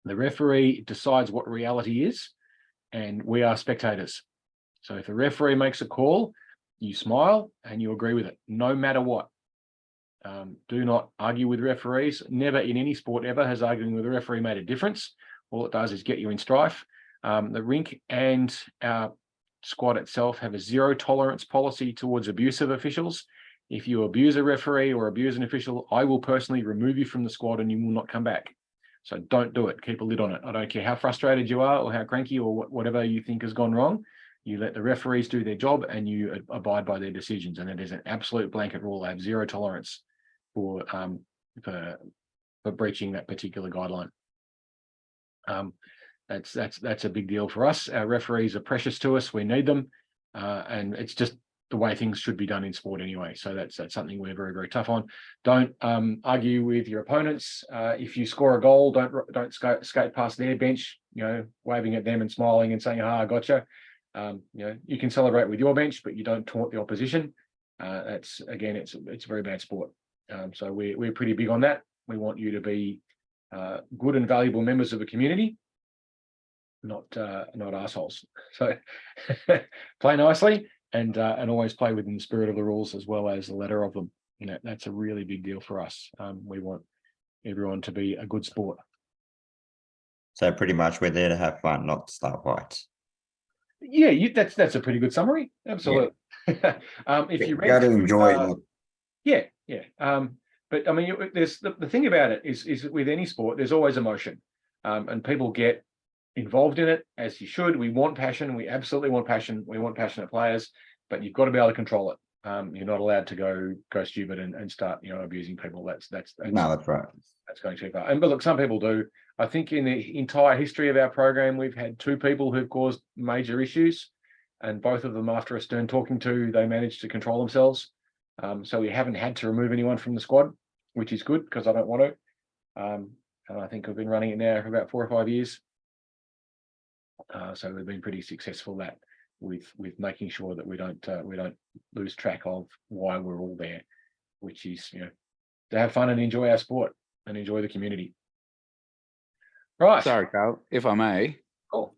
The referee decides what reality is, and we are spectators. So if a referee makes a call, you smile and you agree with it, no matter what. Do not argue with referees. Never in any sport ever has arguing with a referee made a difference. All it does is get you in strife. The rink and our squad itself have a zero tolerance policy towards abusive officials. If you abuse a referee or abuse an official, I will personally remove you from the squad and you will not come back. So don't do it. Keep a lid on it. I don't care how frustrated you are or how cranky or whatever you think has gone wrong. You let the referees do their job and you abide by their decisions. And it is an absolute blanket rule. I have zero tolerance for breaching that particular guideline. That's a big deal for us. Our referees are precious to us. We need them, and it's just the way things should be done in sport anyway. So that's something we're very, very tough on. Don't argue with your opponents. If you score a goal, don't skate past their bench, waving at them and smiling and saying, "Ah, I gotcha." You can celebrate with your bench, but you don't taunt the opposition. It's very bad sport. So we're pretty big on that. We want you to be good and valuable members of a community, not assholes. So play nicely and always play within the spirit of the rules as well as the letter of them. That's a really big deal for us. We want everyone to be a good sport. So pretty much we're there to have fun, not to start fights. Yeah, that's a pretty good summary. Absolutely. Yeah. If you got to enjoy it. Yeah. But there's the thing about it is with any sport, there's always emotion, and people get involved in it as you should. We want passion. We absolutely want passion. We want passionate players, but you've got to be able to control it. You're not allowed to go stupid and start abusing people. That's no, that's right. That's going too far. But look, some people do. I think in the entire history of our program, we've had 2 people who've caused major issues, and both of them, after a stern talking to, they managed to control themselves. So we haven't had to remove anyone from the squad, which is good because I don't want to. And I think we've been running it now for about 4 or 5 years. So we've been pretty successful with making sure that we don't lose track of why we're all there, which is to have fun and enjoy our sport and enjoy the community. Right. Sorry, Carl, if I may. Cool.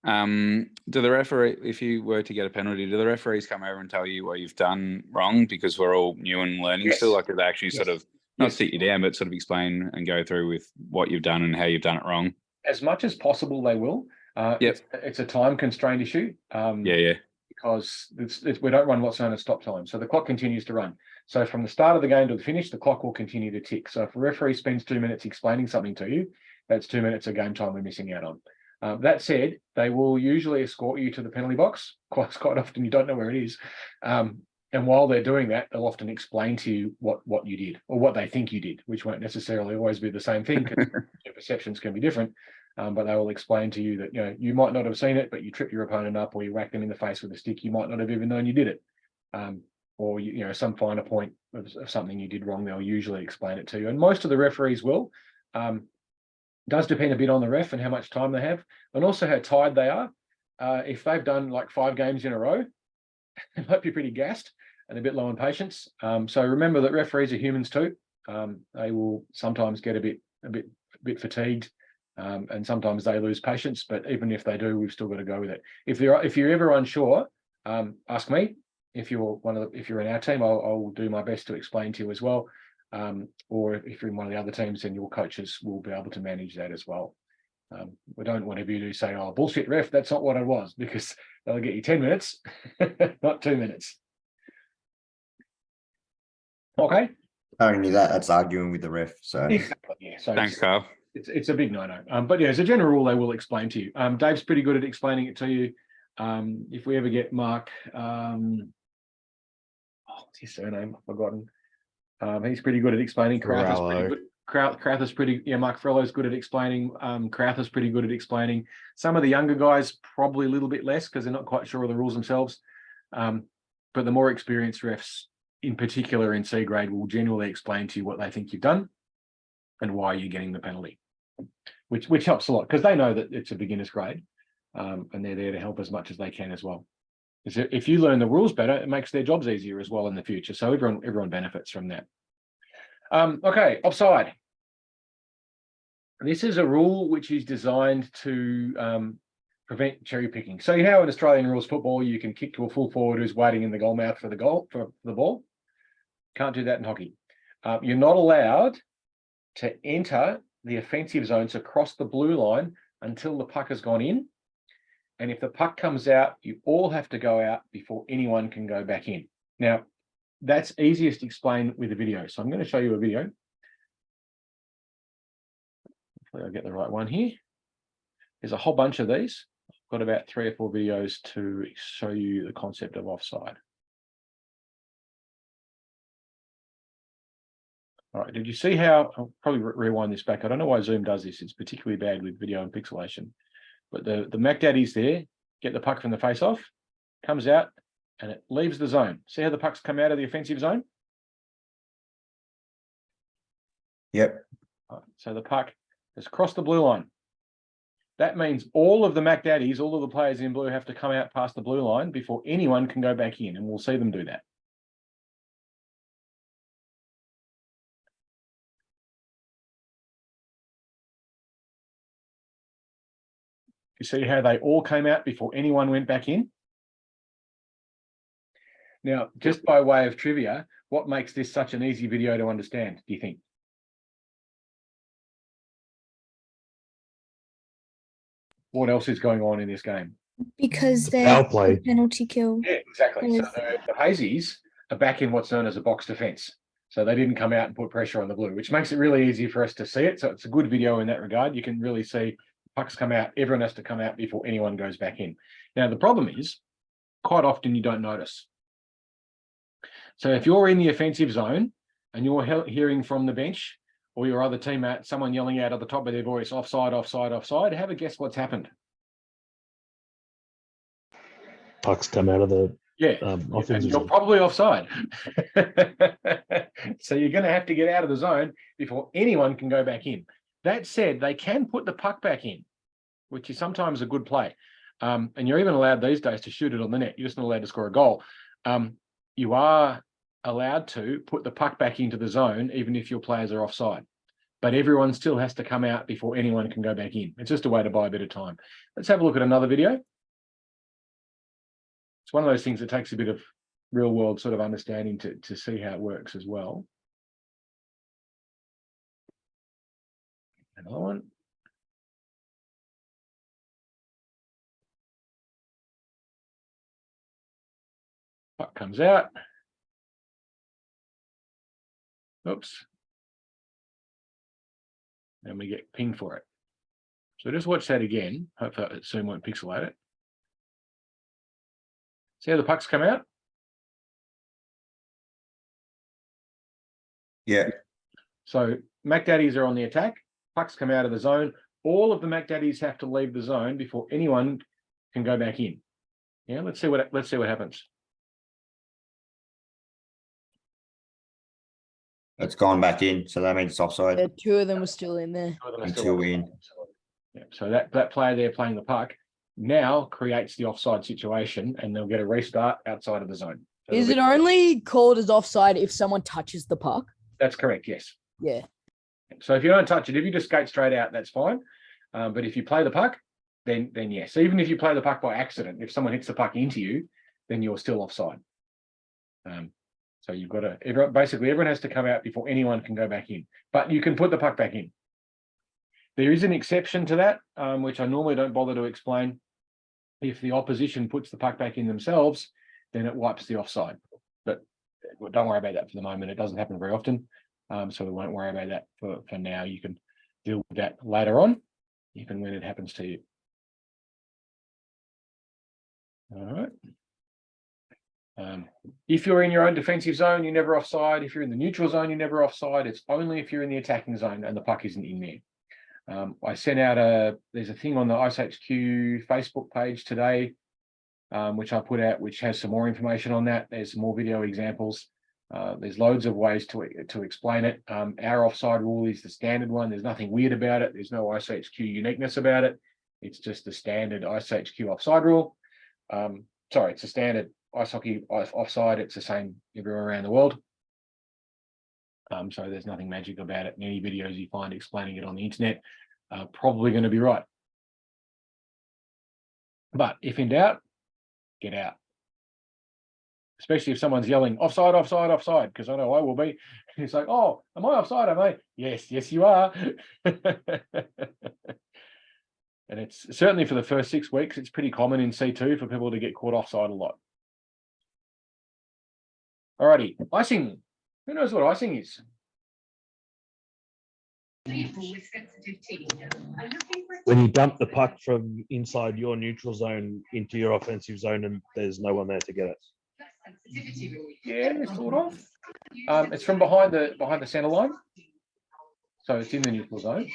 Do the referee, if you were to get a penalty, do the referees come over and tell you what you've done wrong? Because we're all new and learning still. Like, do they actually sort of not sit you down, but sort of explain and go through with what you've done and how you've done it wrong? As much as possible, they will. It's a time constraint issue. Because we don't run what's known as stop time. So the clock continues to run. So from the start of the game to the finish, the clock will continue to tick. So if a referee spends 2 minutes explaining something to you, that's 2 minutes of game time we're missing out on. That said, they will usually escort you to the penalty box. Quite often you don't know where it is. And while they're doing that, they'll often explain to you what you did or what they think you did, which won't necessarily always be the same thing because your perceptions can be different. But they will explain to you that, you know, you might not have seen it, but you tripped your opponent up or you whacked them in the face with a stick. You might not have even known you did it. Or, you know, some finer point of something you did wrong, they'll usually explain it to you. And most of the referees will. Does depend a bit on the ref and how much time they have, and also how tired they are. If they've done like 5 games in a row, they might be pretty gassed and a bit low on patience. So remember that referees are humans too. They will sometimes get a bit fatigued, and sometimes they lose patience. But even if they do, we've still got to go with it. If you're ever unsure, ask me. If you're in our team, I'll do my best to explain to you as well. Or if you're in one of the other teams, then your coaches will be able to manage that as well. We don't want you to say, "Oh, bullshit, ref, that's not what it was," because they'll get you 10 minutes, not 2 minutes. Okay. Only that's arguing with the ref. So exactly, yeah. So thanks, Carl. It's a big no-no. But yeah, as a general rule, they will explain to you. Dave's pretty good at explaining it to you. If we ever get Mark, what's his surname? I've forgotten. He's pretty good at explaining. Crowther's pretty good. Crowther's pretty, yeah, Mark Frello's good at explaining. Crowther's pretty good at explaining. Some of the younger guys probably a little bit less because they're not quite sure of the rules themselves. But the more experienced refs, in particular in C grade, will generally explain to you what they think you've done and why you're getting the penalty, which helps a lot because they know that it's a beginner's grade, and they're there to help as much as they can as well. If you learn the rules better, it makes their jobs easier as well in the future. So everyone benefits from that. Okay, offside. This is a rule which is designed to prevent cherry picking. So you know in Australian rules football, you can kick to a full forward who's waiting in the goal mouth for the ball. Can't do that in hockey. You're not allowed to enter the offensive zones across the blue line until the puck has gone in. And if the puck comes out, you all have to go out before anyone can go back in. Now, that's easiest explained with a video. So I'm going to show you a video. Hopefully I'll get the right one here. There's a whole bunch of these. I've got about 3 or 4 videos to show you the concept of offside. All right, did you see how, I'll probably rewind this back. I don't know why Zoom does this. It's particularly bad with video and pixelation. But the Mac Daddy's there, get the puck from the face-off, comes out, and it leaves the zone. See how the pucks come out of the offensive zone? Yep. Right, so the puck has crossed the blue line. That means all of the Mac Daddies, all of the players in blue have to come out past the blue line before anyone can go back in, and we'll see them do that. You see how they all came out before anyone went back in? Now, just by way of trivia, what makes this such an easy video to understand, do you think? What else is going on in this game? Because Foul they're play. penalty kill. Yeah, exactly. So Yes. the Hazies are back in what's known as a box defense. So they didn't come out and put pressure on the blue, which makes it really easy for us to see it. So it's a good video in that regard. You can really see pucks come out. Everyone has to come out before anyone goes back in. Now, the problem is quite often you don't notice. So if you're in the offensive zone and you're hearing from the bench or your other teammate, someone yelling out at the top of their voice, offside, offside, offside, have a guess what's happened. Pucks come out of the and offensive you're zone. probably offside. So you're going to have to get out of the zone before anyone can go back in. That said, they can put the puck back in, which is sometimes a good play. And you're even allowed these days to shoot it on the net. You're just not allowed to score a goal. You are allowed to put the puck back into the zone, even if your players are offside. But everyone still has to come out before anyone can go back in. It's just a way to buy a bit of time. Let's have a look at another video. It's one of those things that takes a bit of real world sort of understanding to see how it works as well. Another one. Puck comes out. Oops. And we get pinged for it. So just watch that again. Hopefully Zoom won't pixelate it. See how the pucks come out? Yeah. So Mac Daddies are on the attack. Pucks come out of the zone. All of the Mac Daddies have to leave the zone before anyone can go back in. Yeah, let's see what happens. It's gone back in, so that means it's offside. Yeah, two of them were still in there. Until in. Yeah, so that player there playing the puck now creates the offside situation, and they'll get a restart outside of the zone. So Is it only called as offside if someone touches the puck? That's correct, yes. Yeah. So if you don't touch it, if you just skate straight out, that's fine. But if you play the puck, then yes. Even if you play the puck by accident, if someone hits the puck into you, then you're still offside. So you've got to, basically everyone has to come out before anyone can go back in. But you can put the puck back in. There is an exception to that, which I normally don't bother to explain. If the opposition puts the puck back in themselves, then it wipes the offside. But don't worry about that for the moment. It doesn't happen very often. So we won't worry about that for now. You can deal with that later on, even when it happens to you. All right. If you're in your own defensive zone, you're never offside. If you're in the neutral zone, you're never offside. It's only if you're in the attacking zone and the puck isn't in there. I sent out there's a thing on the iceHQ Facebook page today, which I put out, which has some more information on that. There's some more video examples. There's loads of ways to explain it. Our offside rule is the standard one. There's nothing weird about it. There's no iceHQ uniqueness about it. It's just the standard iceHQ offside rule. Sorry, it's a standard ice hockey offside. It's the same everywhere around the world. So there's nothing magic about it. And any videos you find explaining it on the internet are probably going to be right. But if in doubt, get out. Especially if someone's yelling offside, offside, offside, because I know I will be. It's like, oh, am I offside? Am I? Yes, yes, you are. And it's certainly for the first 6 weeks, it's pretty common in C2 for people to get caught offside a lot. Alrighty, icing. Who knows what icing is? When you dump the puck from inside your neutral zone into your offensive zone and there's no one there to get it. Yeah, sort of. It's from behind the center line. So it's in the neutral zone.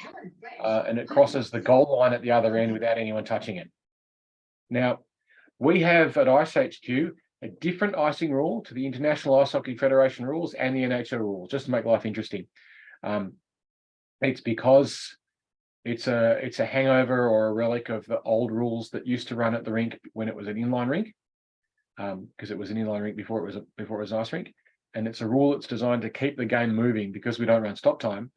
And it crosses the goal line at the other end without anyone touching it. Now, we have at iceHQ a different icing rule to the International Ice Hockey Federation rules and the NHL rules, just to make life interesting. It's because it's a hangover or a relic of the old rules that used to run at the rink when it was an inline rink, because it was an inline rink before it was an ice rink, and it's a rule that's designed to keep the game moving because we don't run stop time.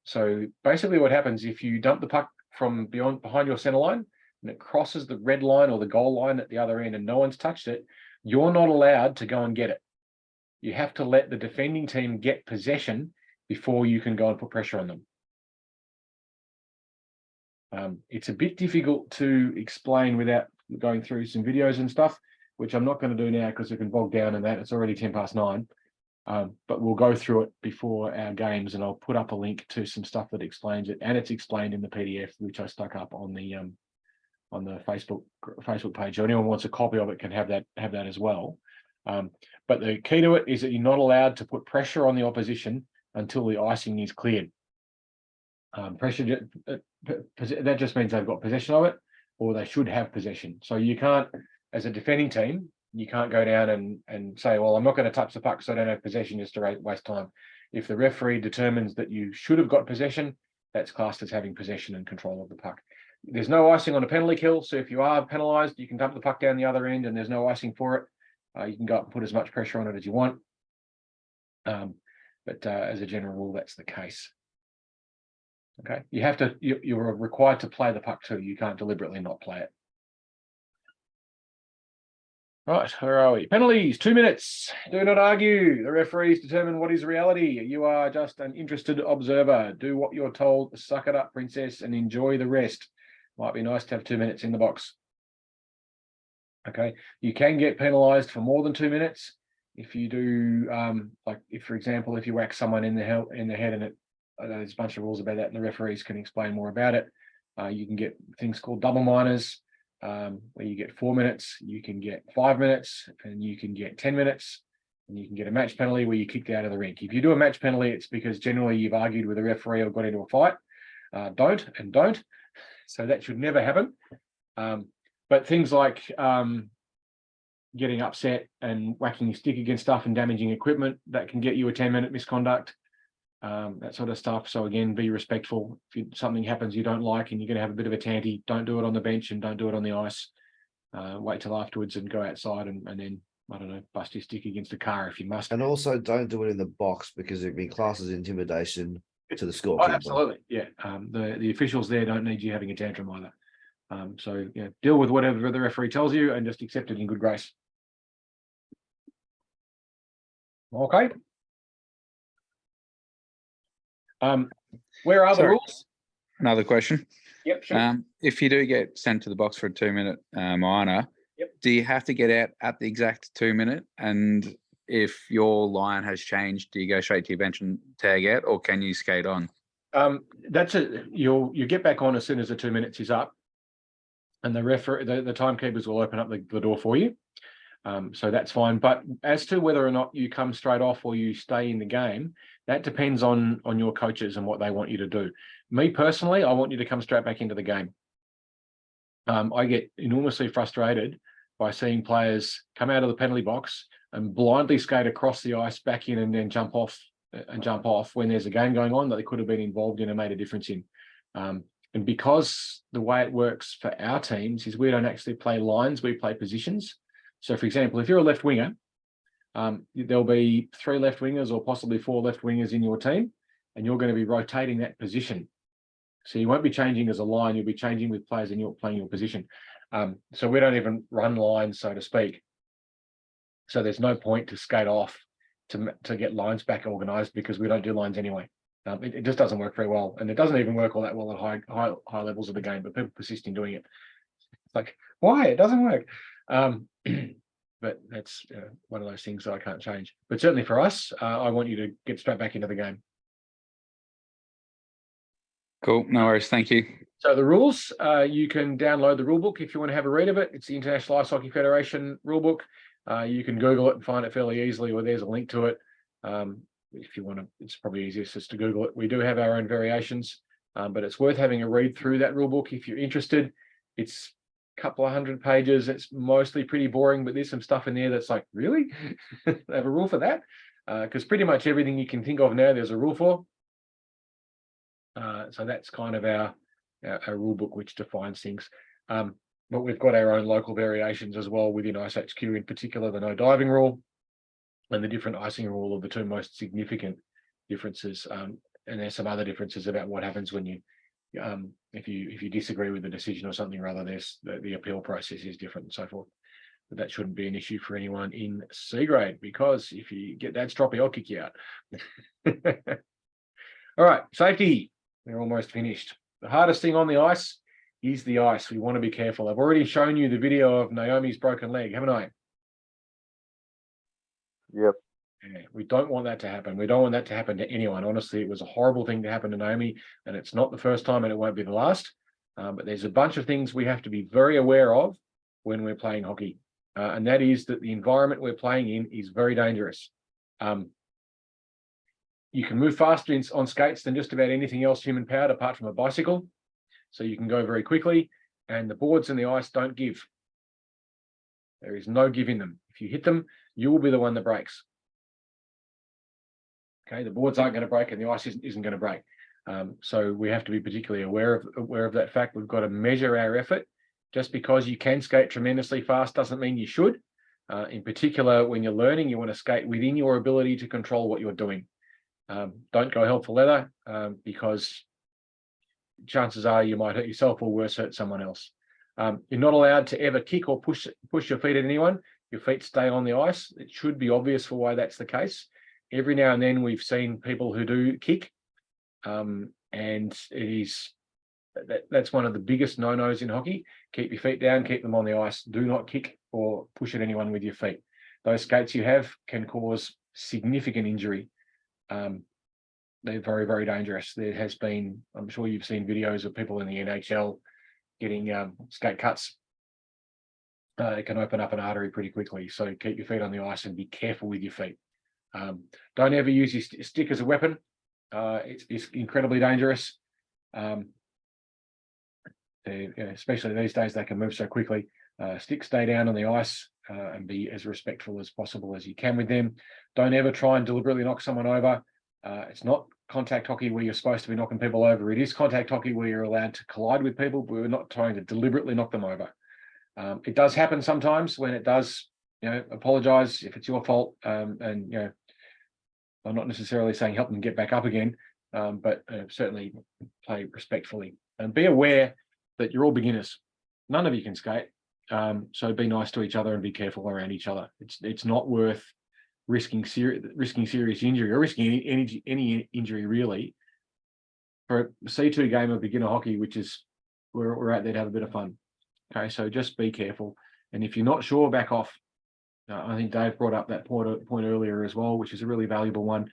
So basically, what happens if you dump the puck from behind your center line and it crosses the red line or the goal line at the other end and no one's touched it, you're not allowed to go and get it. You have to let the defending team get possession before you can go and put pressure on them. It's a bit difficult to explain without going through some videos and stuff, which I'm not going to do now because it can bog down in that. It's already 9:10. But we'll go through it before our games, and I'll put up a link to some stuff that explains it, and it's explained in the PDF, which I stuck up on the Facebook page. So anyone wants a copy of it can have that as well. But the key to it is that you're not allowed to put pressure on the opposition until the icing is cleared. Pressure, that just means they've got possession of it, or they should have possession. So you can't, as a defending team, you can't go down and say, well, I'm not going to touch the puck so I don't have possession just to waste time. If the referee determines that you should have got possession, that's classed as having possession and control of the puck. There's no icing on a penalty kill, so if you are penalised, you can dump the puck down the other end and there's no icing for it. You can go up and put as much pressure on it as you want. But as a general rule, that's the case. Okay, you're required to play the puck too. You can't deliberately not play it. Right, where are we? Penalties, 2 minutes. Do not argue. The referees determine what is reality. You are just an interested observer. Do what you're told. Suck it up, princess, and enjoy the rest. Might be nice to have 2 minutes in the box. Okay, you can get penalised for more than 2 minutes if you do, like if, for example, if you whack someone in the head, and there's a bunch of rules about that, and the referees can explain more about it. You can get things called double minors, where you get 4 minutes, you can get 5 minutes, and you can get 10 minutes. And you can get a match penalty where you're kicked out of the rink. If you do a match penalty, it's because generally you've argued with a referee or got into a fight. Don't. So that should never happen. But things like getting upset and whacking your stick against stuff and damaging equipment, that can get you a 10-minute misconduct, that sort of stuff. So again, be respectful. If something happens you don't like and you're going to have a bit of a tanty, don't do it on the bench and don't do it on the ice. Wait till afterwards and go outside and then, I don't know, bust your stick against a car if you must. And also don't do it in the box because it'd be classed as intimidation to the Oh, scorekeeper. absolutely, yeah. The officials there don't need you having a tantrum either. So yeah, deal with whatever the referee tells you and just accept it in good grace. Okay. Where are the Sorry. rules? Another question. Yep, sure. If you do get sent to the box for a 2-minute minor, do you have to get out at the exact 2-minute? And if your line has changed, do you go straight to your bench and tag out, or can you skate on? That's it. You get back on as soon as the 2 minutes is up, and the timekeepers will open up the door for you. So that's fine. But as to whether or not you come straight off or you stay in the game, that depends on your coaches and what they want you to do. Me personally, I want you to come straight back into the game. I get enormously frustrated by seeing players come out of the penalty box and blindly skate across the ice back in and then jump off when there's a game going on that they could have been involved in and made a difference in. And because the way it works for our teams is we don't actually play lines, we play positions. So, for example, if you're a left winger, there'll be 3 left wingers or possibly 4 left wingers in your team, and you're going to be rotating that position. So you won't be changing as a line, you'll be changing with players and you're playing your position. So we don't even run lines, so to speak. So there's no point to skate off to get lines back organised because we don't do lines anyway. It just doesn't work very well, and it doesn't even work all that well at high levels of the game, but people persist in doing it. It's like, why? It doesn't work. But that's one of those things that I can't change. But certainly for us, I want you to get straight back into the game. Cool, no worries, thank you. So the rules, you can download the rule book if you want to have a read of it. It's the International Ice Hockey Federation rule book. You can Google it and find it fairly easily, or there's a link to it. If you want to, it's probably easiest just to Google it. We do have our own variations, but it's worth having a read through that rule book if you're interested. It's couple of 100 pages. It's mostly pretty boring, but there's some stuff in there that's like, really? They have a rule for that? Because pretty much everything you can think of now, there's a rule for. So that's kind of our rule book, which defines things. But we've got our own local variations as well within iceHQ, in particular, the no diving rule and the different icing rule are the 2 most significant differences. And there's some other differences about what happens when you if you disagree with the decision or something or other, there's the appeal process is different and so forth. But that shouldn't be an issue for anyone in C grade, because if you get that stroppy, I'll kick you out. All right, safety. We're almost finished. The hardest thing on the ice is the ice. We want to be careful. I've already shown you the video of Naomi's broken leg, haven't I? Yep. Yeah, we don't want that to happen. We don't want that to happen to anyone. Honestly, it was a horrible thing to happen to Naomi, and it's not the first time and it won't be the last. But there's a bunch of things we have to be very aware of when we're playing hockey. And that is that the environment we're playing in is very dangerous. You can move faster on skates than just about anything else human powered apart from a bicycle. So you can go very quickly, and the boards and the ice don't give. There is no give in them. If you hit them, you will be the one that breaks. Okay, the boards aren't going to break and the ice isn't going to break. So we have to be particularly aware of that fact. We've got to measure our effort. Just because you can skate tremendously fast doesn't mean you should. In particular, when you're learning, you want to skate within your ability to control what you're doing. Don't go hell for leather, because chances are you might hurt yourself or worse, hurt someone else. You're not allowed to ever kick or push your feet at anyone. Your feet stay on the ice. It should be obvious for why that's the case. Every now and then we've seen people who do kick, and that's one of the biggest no-nos in hockey. Keep your feet down, keep them on the ice. Do not kick or push at anyone with your feet. Those skates you have can cause significant injury. They're very, very dangerous. There has been, I'm sure you've seen videos of people in the NHL getting skate cuts it can open up an artery pretty quickly. So keep your feet on the ice and be careful with your feet. Don't ever use your stick as a weapon. It's incredibly dangerous. Especially these days, they can move so quickly. Sticks stay down on the ice and be as respectful as possible as you can with them. Don't ever try and deliberately knock someone over. It's not contact hockey where you're supposed to be knocking people over. It is contact hockey where you're allowed to collide with people, but we're not trying to deliberately knock them over. It does happen sometimes. When it does, apologize if it's your fault. And I'm not necessarily saying help them get back up again, but certainly play respectfully and be aware that you're all beginners. None of you can skate. So be nice to each other and be careful around each other. It's not worth risking serious injury or risking any injury really for a C2 game of beginner hockey, which is where we're out there to have a bit of fun. Okay, so just be careful. And if you're not sure, back off. I think Dave brought up that point earlier as well, which is a really valuable one.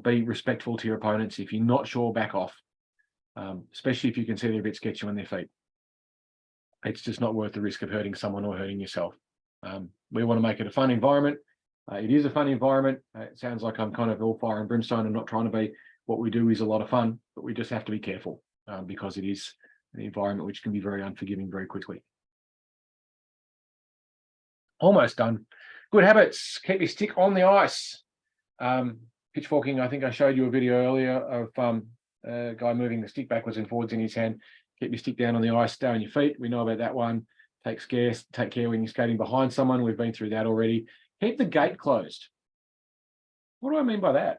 Be respectful to your opponents. If you're not sure, back off, especially if you can see they're a bit sketchy on their feet. It's just not worth the risk of hurting someone or hurting yourself. We want to make it a fun environment. It is a fun environment. It sounds like I'm kind of all fire and brimstone and not trying to be. What we do is a lot of fun, but we just have to be careful because it is an environment which can be very unforgiving very quickly. Almost done. Good habits. Keep your stick on the ice. Pitchforking, I think I showed you a video earlier of a guy moving the stick backwards and forwards in his hand. Keep your stick down on the ice, stay on your feet. We know about that one. Take care when you're skating behind someone. We've been through that already. Keep the gate closed. What do I mean by that?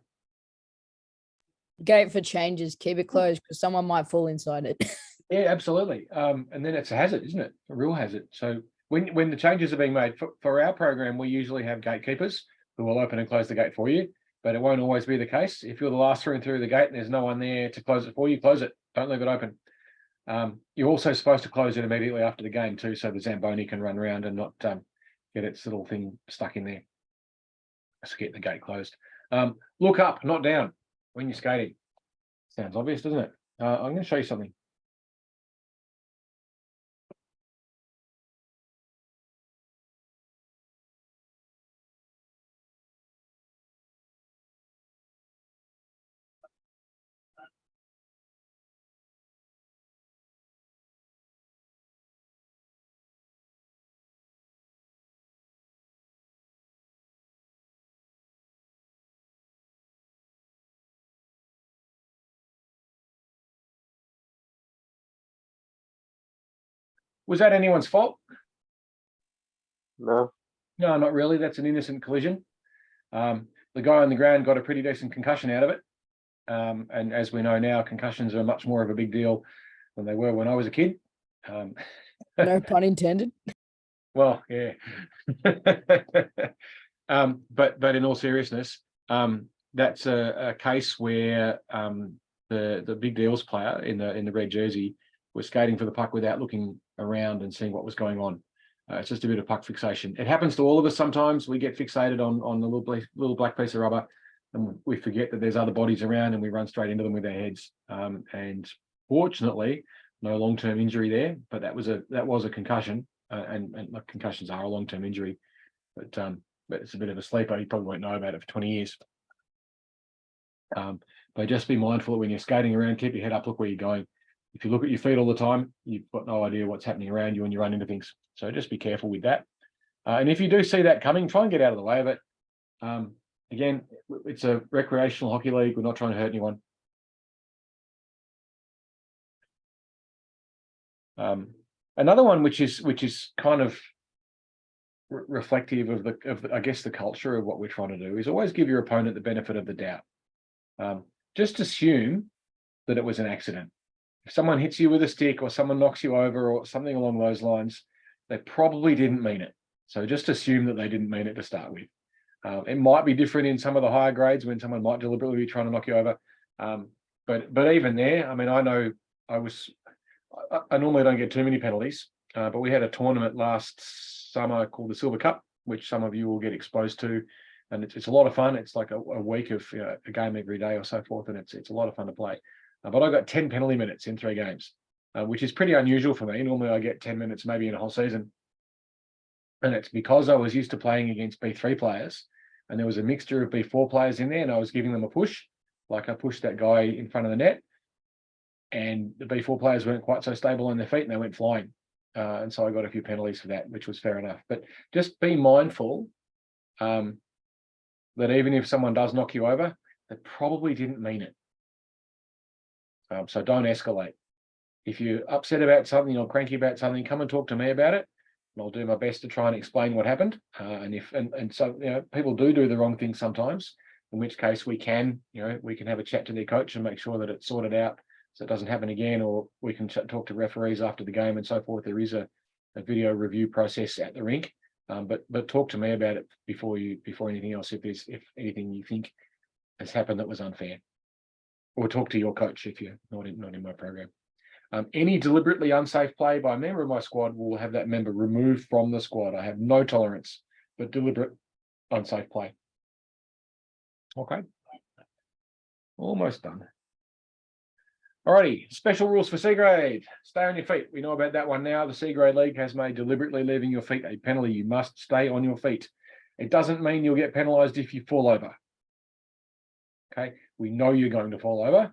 Gate for changes. Keep it closed because someone might fall inside it. Yeah, absolutely. And then it's a hazard, isn't it? A real hazard. So when the changes are being made for our program, we usually have gatekeepers who will open and close the gate for you, but it won't always be the case. If you're the last through the gate and there's no one there to close it for you, close it. Don't leave it open. You're also supposed to close it immediately after the game too, so the Zamboni can run around and not get its little thing stuck in there. Just get the gate closed. Look up, not down when you're skating. Sounds obvious, doesn't it? I'm going to show you something. Was that anyone's fault? No. No, not really. That's an innocent collision. The guy on the ground got a pretty decent concussion out of it. And as we know now, concussions are much more of a big deal than they were when I was a kid. No pun intended. Well, yeah. But in all seriousness, that's a case where the big deals player in the red jersey was skating for the puck without looking around and seeing what was going on. It's just a bit of puck fixation. It happens to all of us sometimes. We get fixated on the little black piece of rubber, and we forget that there's other bodies around, and we run straight into them with our heads. And fortunately, no long-term injury there. But that was a concussion, and concussions are a long-term injury. But it's a bit of a sleeper. You probably won't know about it for 20 years. But just be mindful that when you're skating around, keep your head up, look where you're going. If you look at your feet all the time, you've got no idea what's happening around you and you run into things. So just be careful with that. And if you do see that coming, try and get out of the way of it. Again, it's a recreational hockey league. We're not trying to hurt anyone. Another one which is kind of reflective of I guess the culture of what we're trying to do is always give your opponent the benefit of the doubt. Just assume that it was an accident. If someone hits you with a stick or someone knocks you over or something along those lines, they probably didn't mean it. So just assume that they didn't mean it to start with. It might be different in some of the higher grades when someone might deliberately be trying to knock you over. But even there, I mean, I know I normally don't get too many penalties, but we had a tournament last summer called the Silver Cup, which some of you will get exposed to. And it's a lot of fun. It's like a week of a game every day or so forth, and it's a lot of fun to play. But I got 10 penalty minutes in 3 games, which is pretty unusual for me. Normally I get 10 minutes maybe in a whole season. And it's because I was used to playing against B3 players, and there was a mixture of B4 players in there, and I was giving them a push, like I pushed that guy in front of the net, and the B4 players weren't quite so stable on their feet, and they went flying. And so I got a few penalties for that, which was fair enough. But just be mindful that even if someone does knock you over, they probably didn't mean it. So don't escalate. If you're upset about something or cranky about something, come and talk to me about it, and I'll do my best to try and explain what happened. And so people do the wrong thing sometimes, in which case we can have a chat to their coach and make sure that it's sorted out so it doesn't happen again, or we can talk to referees after the game and so forth. There is a video review process at the rink, but talk to me about it before anything else. If anything you think has happened that was unfair, or talk to your coach if you're not in my program. Any deliberately unsafe play by a member of my squad will have that member removed from the squad. I have no tolerance for deliberate unsafe play. Okay, almost done. Alrighty, special rules for C grade. Stay on your feet. We know about that one now. The C grade league has made deliberately leaving your feet a penalty. You must stay on your feet. It doesn't mean you'll get penalised if you fall over. Okay, we know you're going to fall over.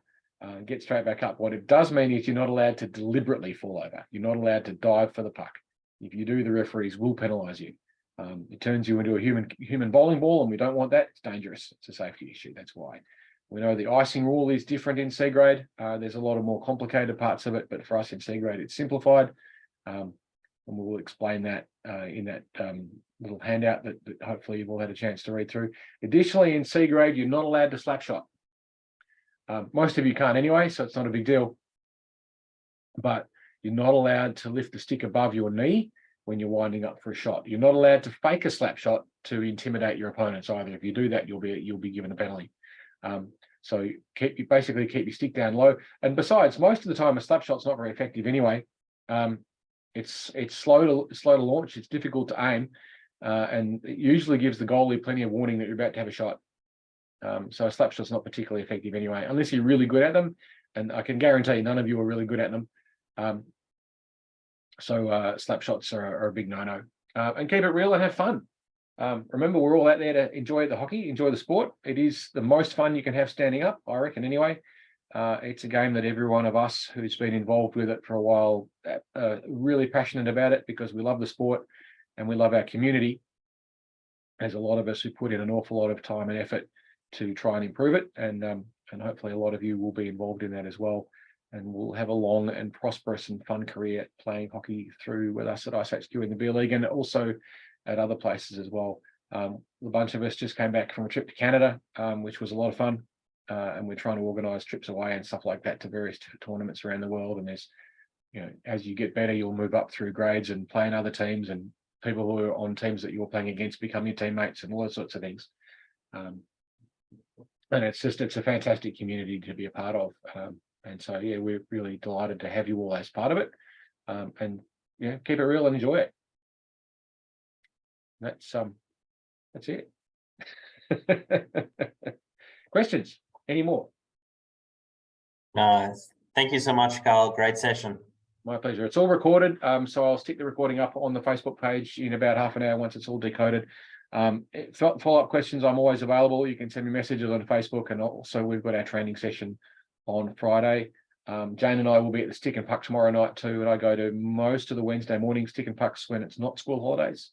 Get straight back up. What it does mean is you're not allowed to deliberately fall over. You're not allowed to dive for the puck. If you do, the referees will penalise you. It turns you into a human bowling ball, and we don't want that. It's dangerous. It's a safety issue. That's why. We know the icing rule is different in C grade. There's a lot of more complicated parts of it, but for us in C grade, it's simplified. And we'll explain that in that little handout that hopefully you've all had a chance to read through. Additionally, in C grade, you're not allowed to slap shot. Most of you can't anyway, so it's not a big deal. But you're not allowed to lift the stick above your knee when you're winding up for a shot. You're not allowed to fake a slap shot to intimidate your opponents either. If you do that, you'll be given a penalty. So basically keep your stick down low. And besides, most of the time a slap shot's not very effective anyway. It's slow to launch. It's difficult to aim, and it usually gives the goalie plenty of warning that you're about to have a shot. So a slap shot's not particularly effective anyway, unless you're really good at them. And I can guarantee none of you are really good at them. So slap shots are a big no-no. And keep it real and have fun. Remember, we're all out there to enjoy the hockey, enjoy the sport. It is the most fun you can have standing up, I reckon, anyway. It's a game that every one of us who's been involved with it for a while really passionate about it, because we love the sport and we love our community. There's a lot of us who put in an awful lot of time and effort to try and improve it, and hopefully a lot of you will be involved in that as well, and we'll have a long and prosperous and fun career playing hockey through with us at iceHQ in the B League, and also at other places as well. A bunch of us just came back from a trip to Canada, which was a lot of fun, and we're trying to organise trips away and stuff like that to various tournaments around the world. And there's, as you get better, you'll move up through grades and play in other teams, and people who are on teams that you're playing against become your teammates and all those sorts of things. And it's a fantastic community to be a part of. And so, yeah, we're really delighted to have you all as part of it. And yeah, keep it real and enjoy it. That's it. Questions? Any more? No, thank you so much, Carl. Great session. My pleasure. It's all recorded, so I'll stick the recording up on the Facebook page in about half an hour once it's all decoded. Follow-up questions, I'm always available. You can send me messages on Facebook, and also we've got our training session on Friday. Jane and I will be at the Stick and Puck tomorrow night too, and I go to most of the Wednesday morning Stick and Pucks when it's not school holidays.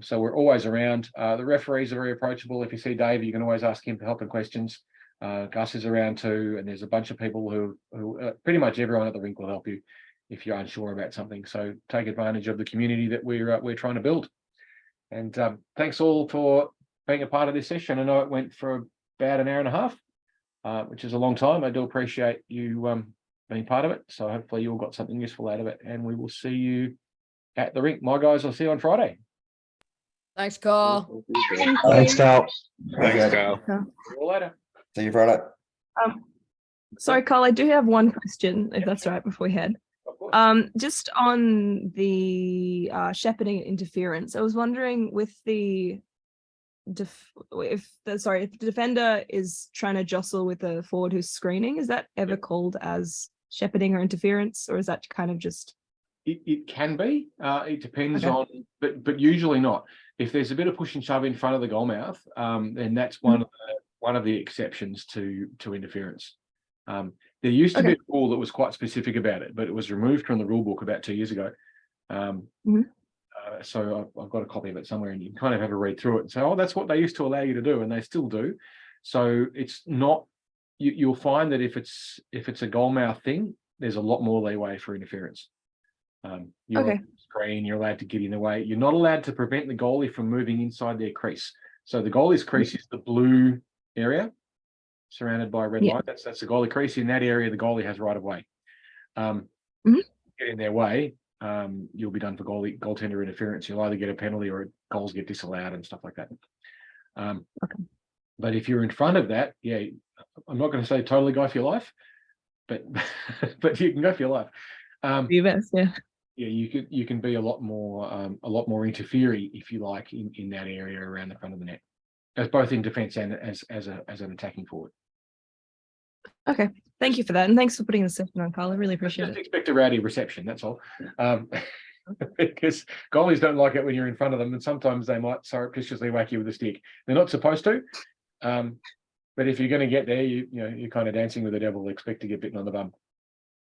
So we're always around. The referees are very approachable. If you see Dave, you can always ask him for help and questions. Gus is around too, and there's a bunch of people who pretty much everyone at the rink will help you if you're unsure about something. So take advantage of the community that we're trying to build. And thanks all for being a part of this session. I know it went for about an hour and a half, which is a long time. I do appreciate you being part of it. So hopefully you all got something useful out of it, and we will see you at the rink. My guys, I'll see you on Friday. Thanks, Carl. Thanks, Carl. Thanks, Carl. See you later. See you Friday. Sorry, Carl, I do have one question, if that's all right, before we head. Just on the shepherding interference, I was wondering with the if the defender is trying to jostle with a forward who's screening, is that ever called as shepherding or interference, or is that kind of just It can be. It depends Okay. on, but usually not. If there's a bit of push and shove in front of the goal mouth, then that's one of the exceptions to interference. There used to be a rule that was quite specific about it, but it was removed from the rule book about 2 years ago. So I've got a copy of it somewhere, and you can kind of have a read through it and say, oh, that's what they used to allow you to do, and they still do. So it's not. You'll find that if it's a goal mouth thing, there's a lot more leeway for interference. You're on the screen, you're allowed to get in the way. You're not allowed to prevent the goalie from moving inside their crease. So the goalie's crease is the blue area surrounded by a red line. That's the goalie crease. In that area, the goalie has right of way. Get in their way, you'll be done for goaltender interference. You'll either get a penalty or goals get disallowed and stuff like that. But if you're in front of that, yeah, I'm not going to say totally go for your life, but but you can go for your life. Your best, yeah. Yeah, you can be a lot more interfery, if you like, in that area around the front of the net, as both in defence and as an attacking forward. Okay, thank you for that, and thanks for putting the session on, Carl. I really appreciate Just it. expect a rowdy reception. That's all. Because goalies don't like it when you're in front of them, and sometimes they might surreptitiously whack you with a stick. They're not supposed to, but if you're going to get there, you're kind of dancing with the devil. Expect to get bitten on the bum.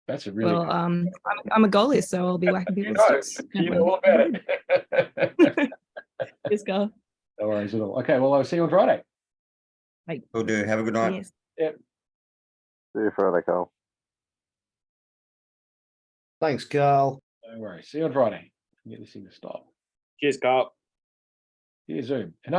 That's a really well. I'm a goalie, so I'll be whacking people with sticks. You know all about it. Yes, Carl. No worries at all. Okay, well, I'll see you on Friday. Bye. Will do. Have a good night. Yes. Yep. See you Friday, Carl. Thanks, Carl. No worries. See you on Friday. Get this thing to stop. Cheers, Carl. Here's Zoom.